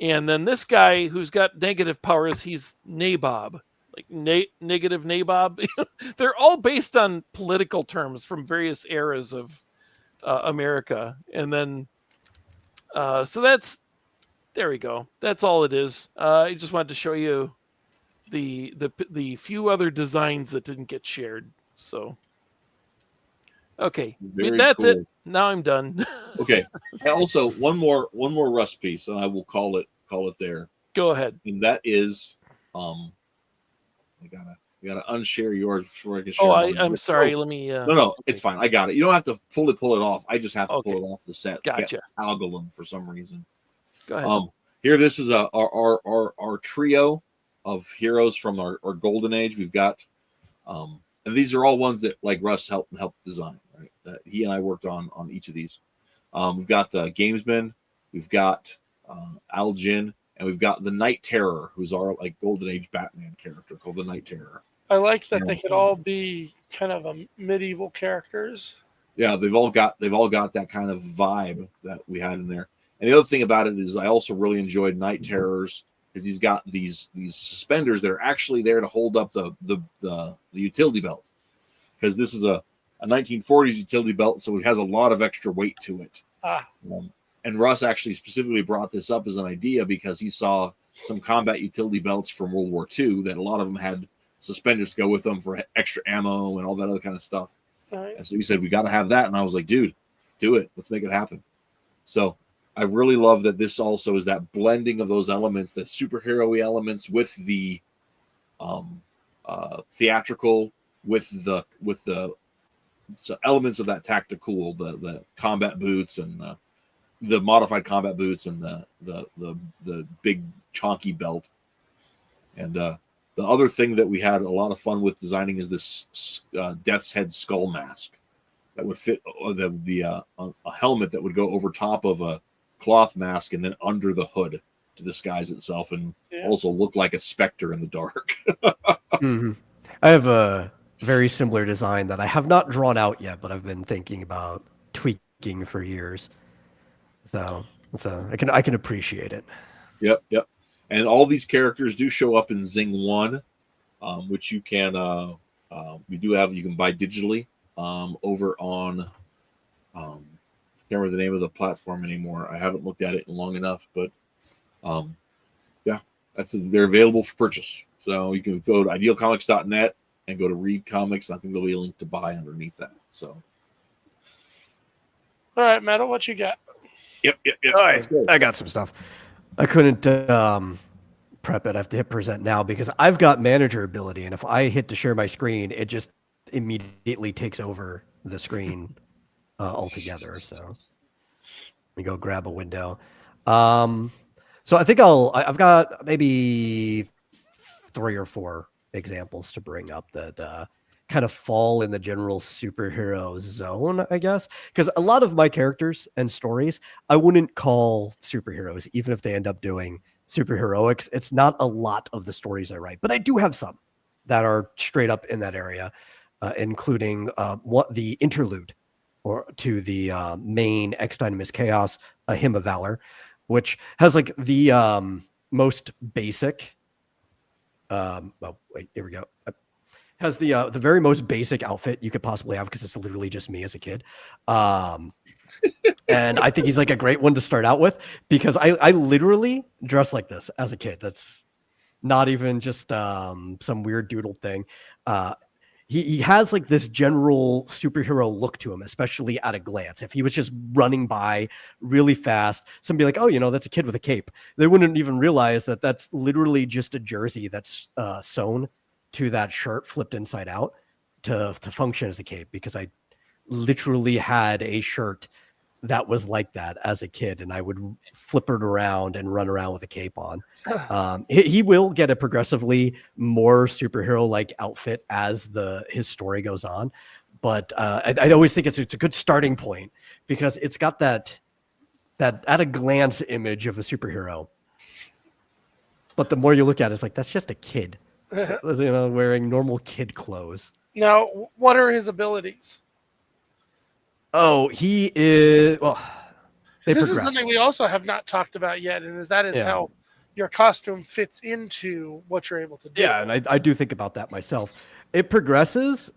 And then this guy who's got negative powers, he's Nabob, like negative Nabob. They're all based on political terms from various eras of America. And then, so there we go. That's all it is. I just wanted to show you the few other designs that didn't get shared. So. Okay, that's cool. It. Now I'm done. Okay. And also one more Rust piece, and I will call it there. Go ahead. And that is, I gotta unshare yours before I can share. Oh, I'm sorry. Let me. No, it's fine. I got it. You don't have to fully pull it off. I just have to pull it off the set. Gotcha. Toggle them for some reason. Go ahead. Here, this is our trio of heroes from our Golden Age. We've got, and these are all ones that like Russ helped design. Right, he and I worked on each of these. We've got the Gamesman, we've got Al Jin, and we've got the Night Terror, who's our like Golden Age Batman character called the Night Terror. I like that they could all be kind of medieval characters. Yeah, they've all got that kind of vibe that we had in there. And the other thing about it is I also really enjoyed Night Terrors because he's got these suspenders that are actually there to hold up the utility belt, because this is a 1940s utility belt, so it has a lot of extra weight to it. And Russ actually specifically brought this up as an idea because he saw some combat utility belts from World War II that a lot of them had suspenders to go with them for extra ammo and all that other kind of stuff. Right. And so he said, we got to have that. And I was like, dude, do it. Let's make it happen. So I really love that this also is that blending of those elements, the superhero-y elements with the theatrical, with the elements of that tactical, the combat boots and the modified combat boots and the big chonky belt. And the other thing that we had a lot of fun with designing is this Death's Head skull mask that would fit. That would be a helmet that would go over top of a cloth mask and then under the hood to disguise itself and also look like a specter in the dark. Mm-hmm. I have a very similar design that I have not drawn out yet, but I've been thinking about tweaking for years. So I can appreciate it. Yep. And all these characters do show up in Zing 1, which you can you can buy digitally over on I can't remember the name of the platform anymore. I haven't looked at it in long enough, but they're available for purchase. So you can go to idealcomics.net and go to read comics. I think there'll be a link to buy underneath that. So, all right, Metal, what you got? Yep. All right, I got some stuff. I couldn't prep it. I have to hit present now because I've got manager ability, and if I hit to share my screen, it just immediately takes over the screen altogether. So let me go grab a window. So I think I've got maybe 3 or 4 examples to bring up that kind of fall in the general superhero zone, I guess. Because a lot of my characters and stories, I wouldn't call superheroes, even if they end up doing superheroics. It's not a lot of the stories I write, but I do have some that are straight up in that area, including what the interlude or to the main Ex Dynamis Chaos, A Hymn of Valor, which has like the most basic. Oh wait, here we go. Has the very most basic outfit you could possibly have because it's literally just me as a kid. And I think he's like a great one to start out with because I literally dressed like this as a kid. That's not even just some weird doodle thing. He has like this general superhero look to him, especially at a glance. If he was just running by really fast, somebody like, oh, that's a kid with a cape. They wouldn't even realize that that's literally just a jersey that's sewn to that shirt flipped inside out to function as a cape, because I literally had a shirt that was like that as a kid, and I would flip it around and run around with a cape on. He will get a progressively more superhero-like outfit as his story goes on, but I always think it's a good starting point because it's got that at a glance image of a superhero. But the more you look at it, it's like, that's just a kid, wearing normal kid clothes. Now, what are his abilities? Oh, he is. Well, this is something we also have not talked about yet, and that is how your costume fits into what you're able to do. Yeah, and I do think about that myself. It progresses.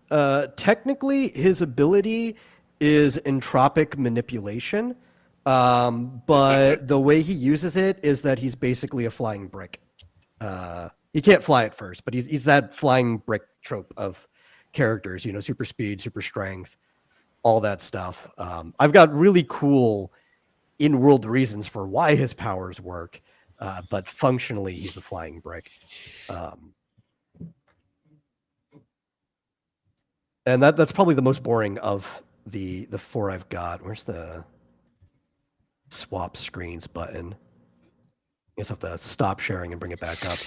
Technically, his ability is entropic manipulation, but the way he uses it is that he's basically a flying brick. He can't fly at first, but he's that flying brick trope of characters. Super speed, super strength, all that stuff. I've got really cool in-world reasons for why his powers work, but functionally he's a flying brick. And that's probably the most boring of the 4 I've got. Where's the swap screens button? I guess I have to stop sharing and bring it back up.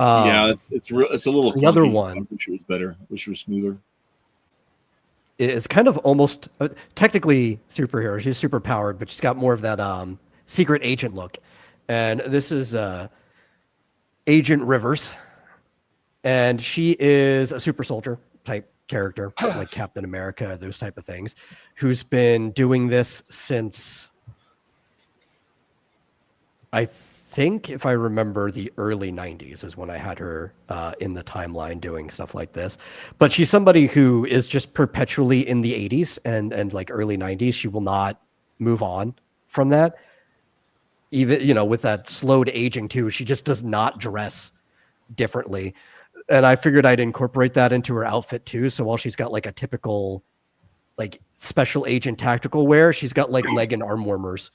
Yeah, it's a little. The other one, I wish it was better. I wish it was smoother. It's kind of almost technically superhero. She's super powered, but she's got more of that secret agent look. And this is Agent Rivers, and she is a super soldier type character, like Captain America, those type of things, who's been doing this since, I think, if I remember, the early 90s is when I had her in the timeline doing stuff like this. But she's somebody who is just perpetually in the 80s and like early 90s. She will not move on from that. Even, with that slowed aging too, she just does not dress differently. And I figured I'd incorporate that into her outfit too. So while she's got like a typical like special agent tactical wear, she's got like leg and arm warmers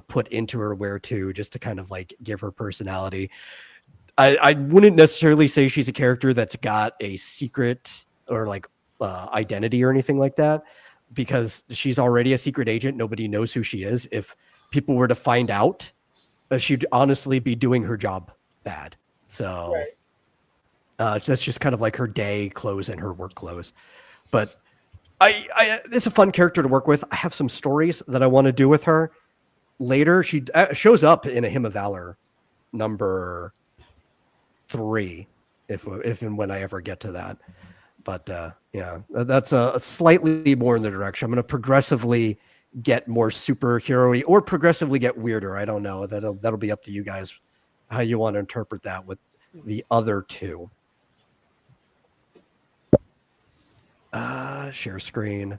put into her wear too, just to kind of like give her personality. I wouldn't necessarily say she's a character that's got a secret or like identity or anything like that, because she's already a secret agent. Nobody knows who she is. If people were to find out, she'd honestly be doing her job bad. So that's just kind of like her day clothes and her work clothes. But it's a fun character to work with. I have some stories that I want to do with her later. She shows up in A Hymn of Valor number 3, if and when I ever get to that. But that's a slightly more in the direction. I'm going to progressively get more superhero-y or progressively get weirder. I don't know. That'll be up to you guys how you want to interpret that with the other 2. Share screen.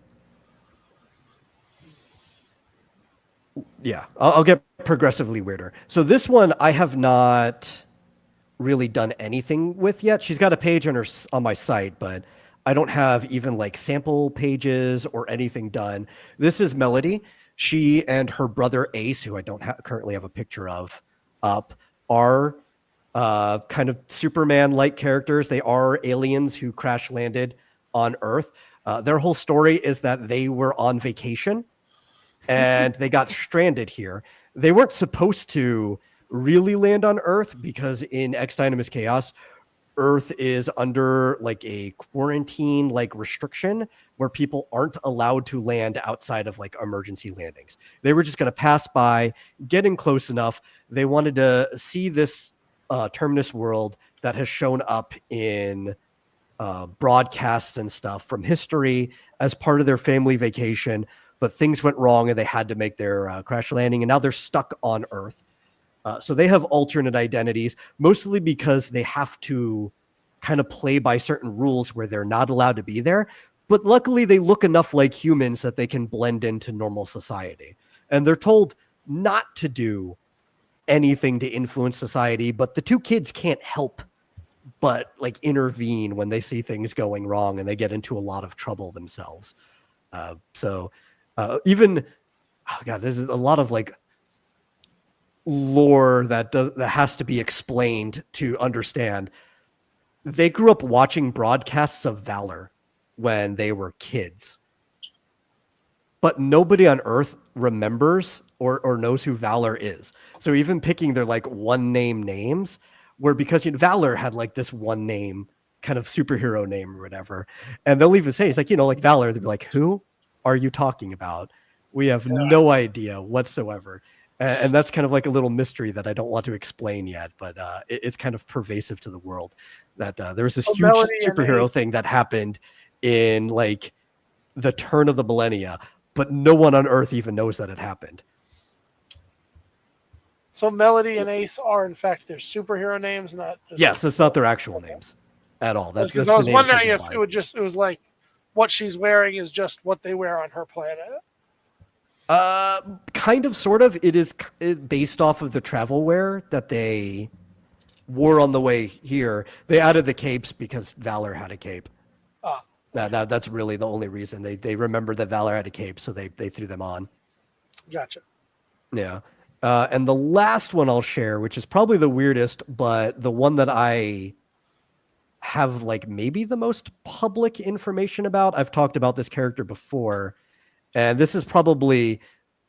Yeah, I'll get progressively weirder. So this one I have not really done anything with yet. She's got a page on my site, but I don't have even like sample pages or anything done. This is Melody. She and her brother Ace, who I don't currently have a picture of up, are kind of Superman-like characters. They are aliens who crash landed on Earth. Their whole story is that they were on vacation and they got stranded here. They weren't supposed to really land on Earth because in Ex Dynamis Chaos, Earth is under like a quarantine like restriction where people aren't allowed to land outside of like emergency landings. They were just going to pass by, getting close enough. They wanted to see this terminus world that has shown up in broadcasts and stuff from history as part of their family vacation, but things went wrong and they had to make their crash landing, and now they're stuck on Earth. So they have alternate identities, mostly because they have to kind of play by certain rules where they're not allowed to be there. But luckily, they look enough like humans that they can blend into normal society. And they're told not to do anything to influence society, but the two kids can't help but like intervene when they see things going wrong, and they get into a lot of trouble themselves. Even, oh God, this is a lot of like lore that has to be explained to understand. They grew up watching broadcasts of Valor when they were kids, but nobody on Earth remembers or knows who Valor is. So even picking their like one name names were because Valor had like this one name kind of superhero name or whatever, and they'll even say it's like like Valor. They'll be like, "Who are you talking about? We have no idea whatsoever." And that's kind of like a little mystery that I don't want to explain yet, but it's kind of pervasive to the world that there was this huge superhero thing that happened in like the turn of the millennia, but no one on Earth even knows that it happened. So Melody and Ace are in fact their superhero names, not just... Yes, that's not their actual names at all. That's I was wondering if it was like what she's wearing is just what they wear on her planet. Kind of, sort of. It is based off of the travel wear that they wore on the way here. They added the capes because Valor had a cape. That's really the only reason. They remembered that Valor had a cape, so they threw them on. Gotcha. Yeah. And the last one I'll share, which is probably the weirdest, but the one that I have like maybe the most public information about. I've talked about this character before. And this is probably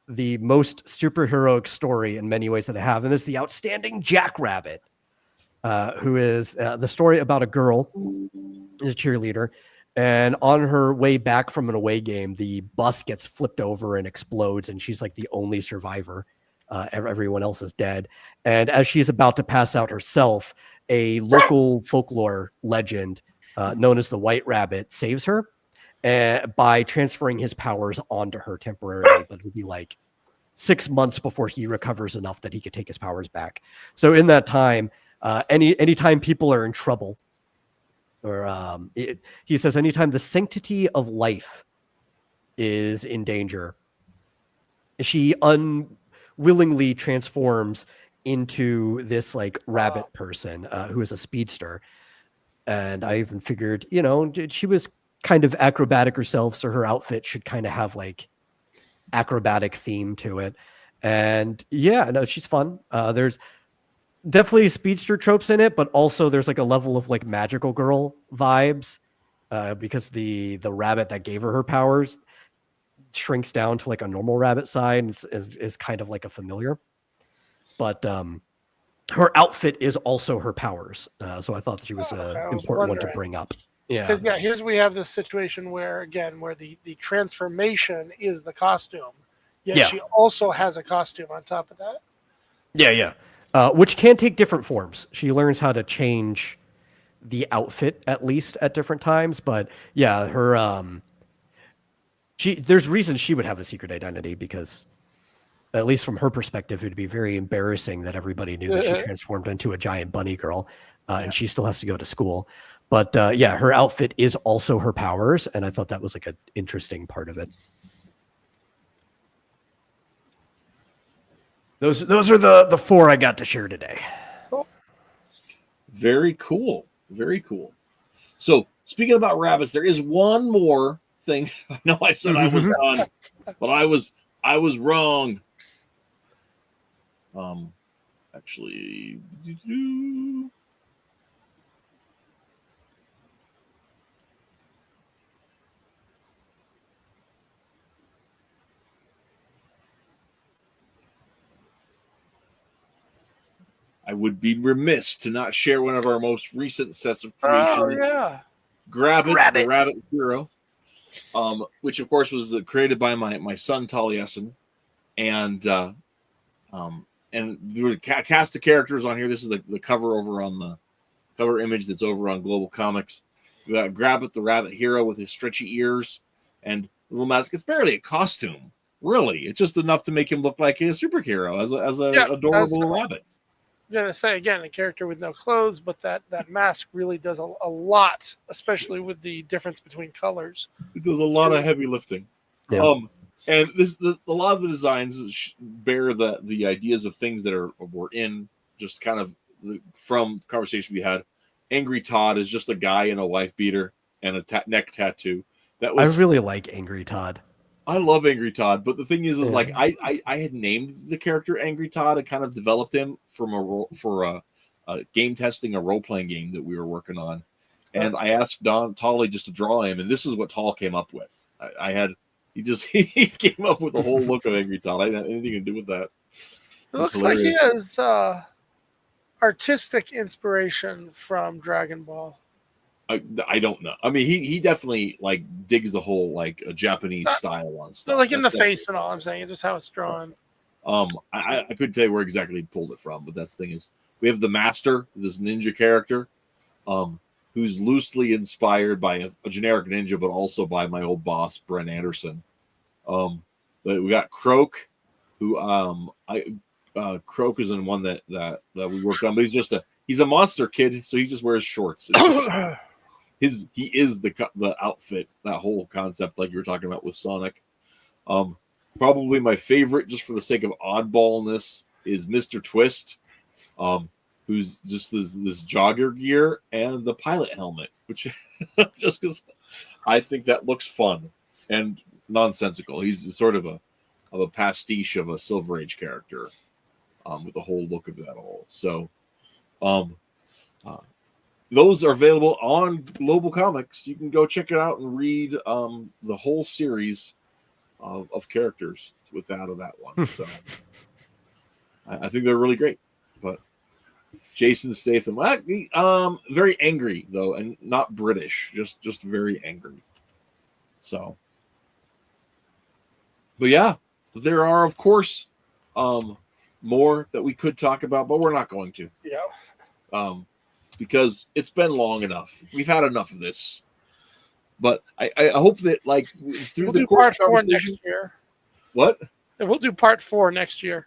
the most superheroic story in many ways that I have. And this is the outstanding Jackrabbit, who is the story about a girl, is a cheerleader. And on her way back from an away game, the bus gets flipped over and explodes. And she's like the only survivor. Everyone else is dead. And as she's about to pass out herself, a local folklore legend known as the White Rabbit saves her. By transferring his powers onto her temporarily, but it'll be like 6 months before he recovers enough that he could take his powers back. So in that time, anytime people are in trouble, or he says anytime the sanctity of life is in danger, she unwillingly transforms into this like rabbit person who is a speedster. And I even figured, she was kind of acrobatic herself, so her outfit should kind of have like acrobatic theme to it. And yeah, no, she's fun. There's definitely speedster tropes in it, but also there's like a level of like magical girl vibes because the rabbit that gave her powers shrinks down to like a normal rabbit size is kind of like a familiar. But her outfit is also her powers, so I thought that she was an important one to bring up. Yeah, because here's we have this situation where the transformation is the costume, yet she also has a costume on top of that. Yeah. Which can take different forms. She learns how to change the outfit at least at different times, but yeah, her there's reasons she would have a secret identity because, at least from her perspective, it would be very embarrassing that everybody knew that she transformed into a giant bunny girl, and she still has to go to school. But yeah, her outfit is also her powers, and I thought that was like an interesting part of it. Those are the four I got to share today. Cool. Very cool. Very cool. So speaking about rabbits, there is one more thing. I know I said I was done, but I was wrong. Actually, I would be remiss to not share one of our most recent sets of creations. Oh yeah, Grab It, the Rabbit Hero, which of course was created by my son Taliesin, and there were a cast of characters on here. This is the cover over on the cover image that's over on Global Comics. We got Grab It, the Rabbit Hero with his stretchy ears and little mask. It's barely a costume, really. It's just enough to make him look like a superhero as a adorable rabbit. I'm gonna say again, a character with no clothes, but that mask really does a lot, especially with the difference between colors. It does a lot of heavy lifting. Yeah. And a lot of the designs bear the ideas of things that were in just kind of from the conversation we had. Angry Todd is just a guy in a wife beater and a neck tattoo. I really like Angry Todd. I love Angry Todd, but the thing is like I had named the character Angry Todd and kind of developed him from a game testing, a role playing game that we were working on, and I asked Tolly just to draw him, and this is what Tall came up with. He came up with the whole look of Angry Todd. I didn't have anything to do with that. It looks like he has artistic inspiration from Dragon Ball. I don't know. I mean, he definitely like digs the whole like a Japanese style on stuff. Like in the face and all. I'm saying just how it's drawn. I couldn't tell you where exactly he pulled it from, but that's the thing is we have the Master, this ninja character, who's loosely inspired by a generic ninja, but also by my old boss Brent Anderson. But we got Croak, who Croak is in one that we worked on, but he's a monster kid, so he just wears shorts. It's just, he is the outfit, that whole concept like you were talking about with Sonic. Probably my favorite, just for the sake of oddballness, is Mr. Twist, who's just this jogger gear and the pilot helmet, which just because I think that looks fun and nonsensical. He's sort of a pastiche of a Silver Age character, with the whole look of that all. So, those are available on Global Comics. You can go check it out and read the whole series of characters with that one. So I think they're really great. But Jason Statham, very angry though, and not British, just very angry. So, but yeah, there are of course more that we could talk about, but we're not going to. Yeah. Because it's been long enough. We've had enough of this. But I hope that, like, through the course of conversation, next year. What? We'll do part 4 next year.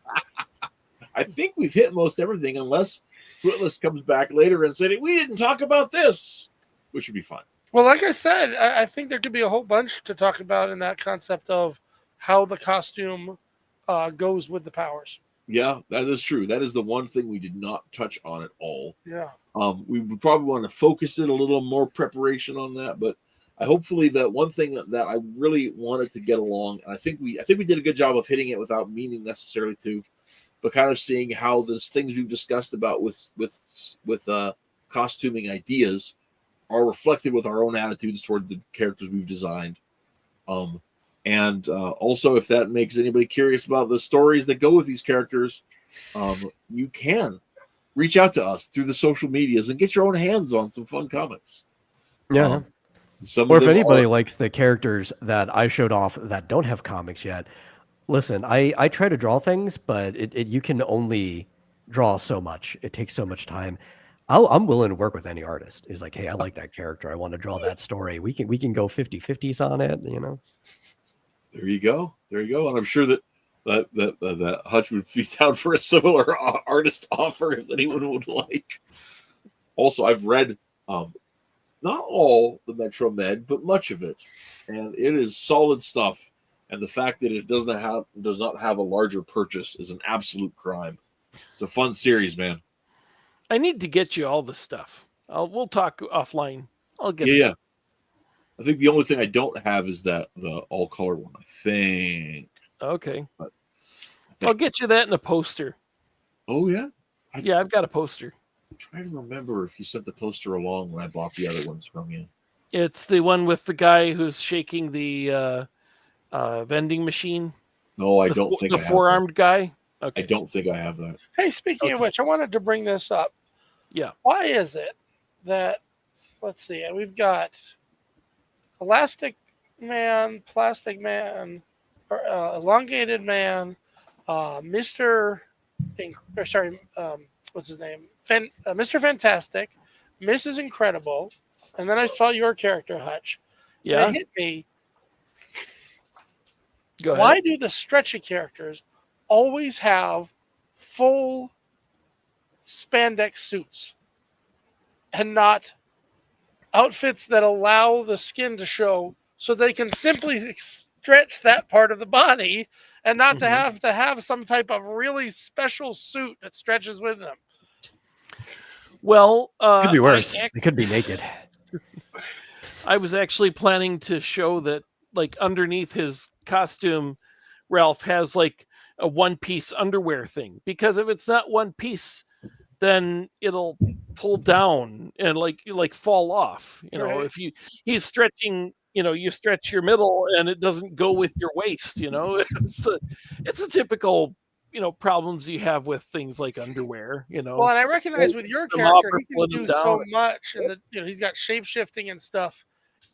I think we've hit most everything, unless Footless comes back later and said we didn't talk about this, which would be fun. Well, like I said, I think there could be a whole bunch to talk about in that concept of how the costume goes with the powers. Yeah, that is true. That is the one thing we did not touch on at all. Yeah. We would probably want to focus it a little more preparation on that, but hopefully that one thing that I really wanted to get along, and I think we did a good job of hitting it without meaning necessarily to, but kind of seeing how those things we've discussed about with costuming ideas are reflected with our own attitudes toward the characters we've designed. And also, if that makes anybody curious about the stories that go with these characters, you can reach out to us through the social medias and get your own hands on some fun comics. Yeah. Or if anybody likes the characters that I showed off that don't have comics yet, listen, I try to draw things, but you can only draw so much. It takes so much time. I'm willing to work with any artist who's like, hey, I like that character. I want to draw that story. We can go 50-50s on it, you know. There you go. And I'm sure that Hutch would be down for a similar artist offer if anyone would like. Also, I've read not all the Metro Med, but much of it, and it is solid stuff. And the fact that it does not have a larger purchase is an absolute crime. It's a fun series, man. I need to get you all the stuff. We'll talk offline. I'll get it. Yeah. I think the only thing I don't have is the all color one, I think. Okay. I'll get you that in a poster. Oh, yeah? I've got a poster. I'm trying to remember if you sent the poster along when I bought the other ones from you. It's the one with the guy who's shaking the vending machine. No, I don't think the four-armed guy. Okay. I don't think I have that. Hey, speaking of which, I wanted to bring this up. Yeah. Why is it that, let's see, we've got Elastic Man, Plastic Man, Elongated Man, Mr. What's his name? Mr. Fantastic, Mrs. Incredible, and then I saw your character, Hutch. Yeah. And it hit me. Go ahead. Why do the stretchy characters always have full spandex suits and not outfits that allow the skin to show so they can simply stretch that part of the body and not to have some type of really special suit that stretches with them? Well, could be worse. They could be naked. I was actually planning to show that, like, underneath his costume, Ralph has like a one-piece underwear thing, because if it's not one piece, then it'll pull down and like fall off. Right. If he's stretching, you stretch your middle and it doesn't go with your waist. It's a typical problems you have with things like underwear. Well, and I recognize with your character, he can do so much, and he's got shape shifting and stuff.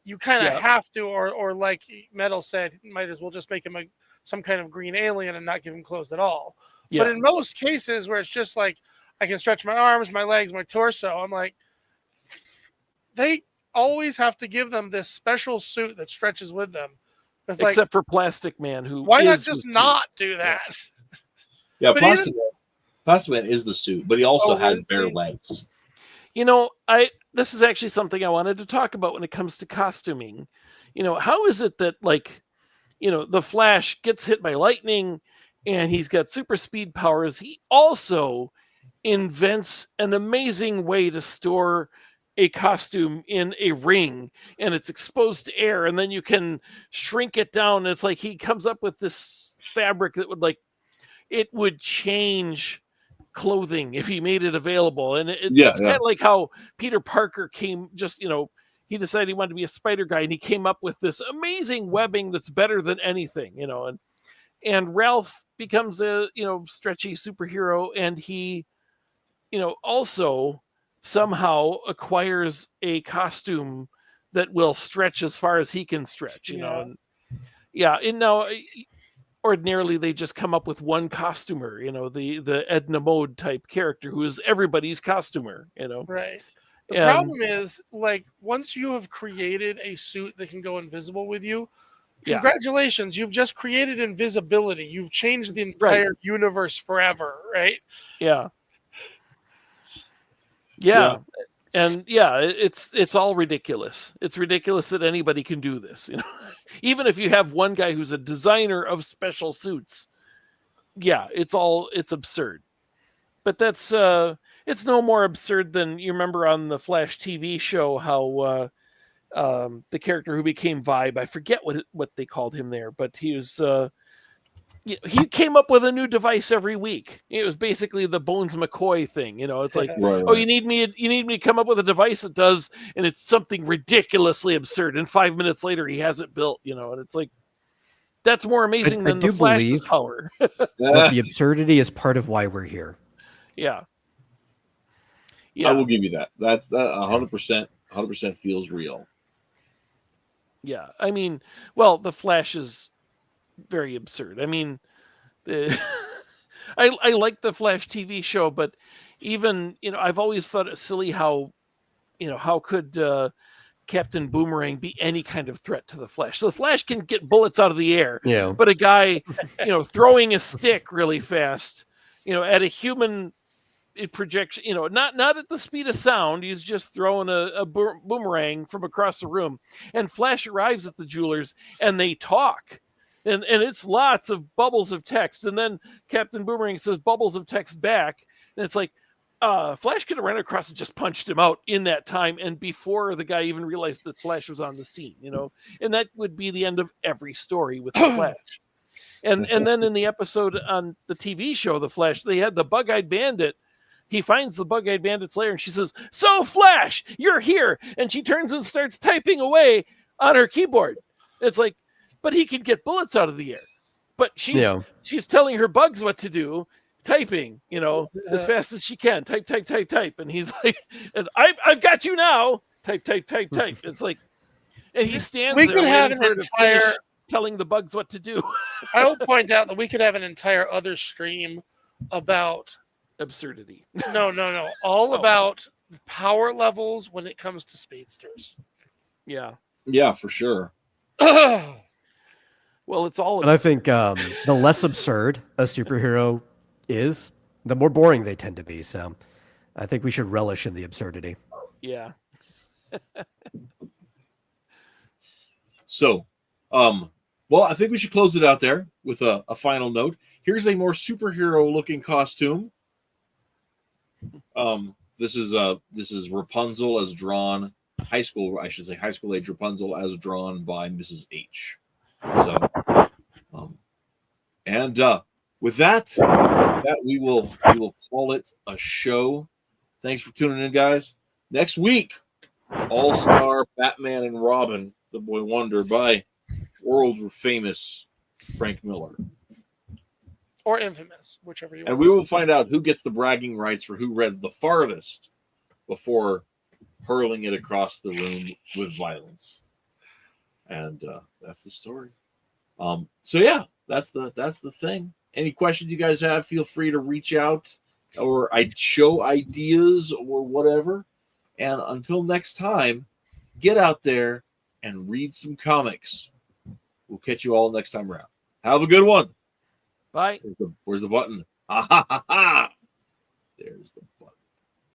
You kind of have to, or like Metal said, might as well just make him some kind of green alien and not give him clothes at all. Yeah. But in most cases where it's just like, I can stretch my arms, my legs, my torso, I'm like, they always have to give them this special suit that stretches with them. It's except for Plastic Man, who why not just not do that? Yeah, Plastic Man is the suit, but he also has bare legs. This is actually something I wanted to talk about when it comes to costuming. How is it that, like, the Flash gets hit by lightning and he's got super speed powers? He also invents an amazing way to store a costume in a ring, and it's exposed to air, and then you can shrink it down. It's like he comes up with this fabric that would change clothing if he made it available. And it's kind of like how Peter Parker came, he decided he wanted to be a spider guy, and he came up with this amazing webbing that's better than anything, and Ralph becomes a, stretchy superhero, and he, also somehow acquires a costume that will stretch as far as he can stretch, and now ordinarily they just come up with one costumer, the Edna Mode type character who is everybody's costumer, Right. The problem is, like, once you have created a suit that can go invisible with you, congratulations, you've just created invisibility. You've changed the entire universe forever, right? Yeah. And it's all ridiculous. It's ridiculous that anybody can do this, even if you have one guy who's a designer of special suits. It's absurd. But that's it's no more absurd than, you remember on the Flash TV show how the character who became Vibe, I forget what they called him there, but he was he came up with a new device every week. It was basically the Bones McCoy thing. It's like, you need me to come up with a device that does, and it's something ridiculously absurd. And 5 minutes later, he has it built. And it's like, that's more amazing than the Flash's power. That the absurdity is part of why we're here. Yeah. I will give you that. That's 100%. 100% feels real. Yeah, I mean, well, the Flash is very absurd. I mean, I like the Flash TV show, but even, I've always thought it silly how could Captain Boomerang be any kind of threat to the Flash? So the Flash can get bullets out of the air, but a guy, throwing a stick really fast, at a human projection, not at the speed of sound. He's just throwing a boomerang from across the room, and Flash arrives at the jewelers and they talk. And it's lots of bubbles of text. And then Captain Boomerang says bubbles of text back. And it's like, Flash could have ran across and just punched him out in that time, and before the guy even realized that Flash was on the scene, and that would be the end of every story with the Flash. And then in the episode on the TV show, The Flash, they had the Bug-Eyed Bandit. He finds the Bug-Eyed Bandit's lair, and she says, "So, Flash, you're here." And she turns and starts typing away on her keyboard. It's like, but he can get bullets out of the air. But she's telling her bugs what to do, typing, as fast as she can. Type. And he's like, and I've got you now. Type. It's like, and he stands there waiting for her to finish telling the bugs what to do. I will point out that we could have an entire other stream about absurdity. No. All about power levels when it comes to speedsters. Yeah. Yeah, for sure. Well, it's all. And I think the less absurd a superhero is, the more boring they tend to be. So I think we should relish in the absurdity. Yeah. So, well, I think we should close it out there with a final note. Here's a more superhero-looking costume. This is Rapunzel as drawn, high school age Rapunzel as drawn by Mrs. H. So, with that we will call it a show. Thanks for tuning in, guys. Next week, All-Star Batman and Robin, the Boy Wonder by world famous Frank Miller. Or infamous, whichever you want. And we will find out who gets the bragging rights for who read the farthest before hurling it across the room with violence. And that's the story. So yeah, that's the thing. Any questions you guys have, feel free to reach out, or I'd show ideas or whatever. And until next time, get out there and read some comics. We'll catch you all next time around. Have a good one. Bye. Where's the button? Ha ha ha ha. There's the button.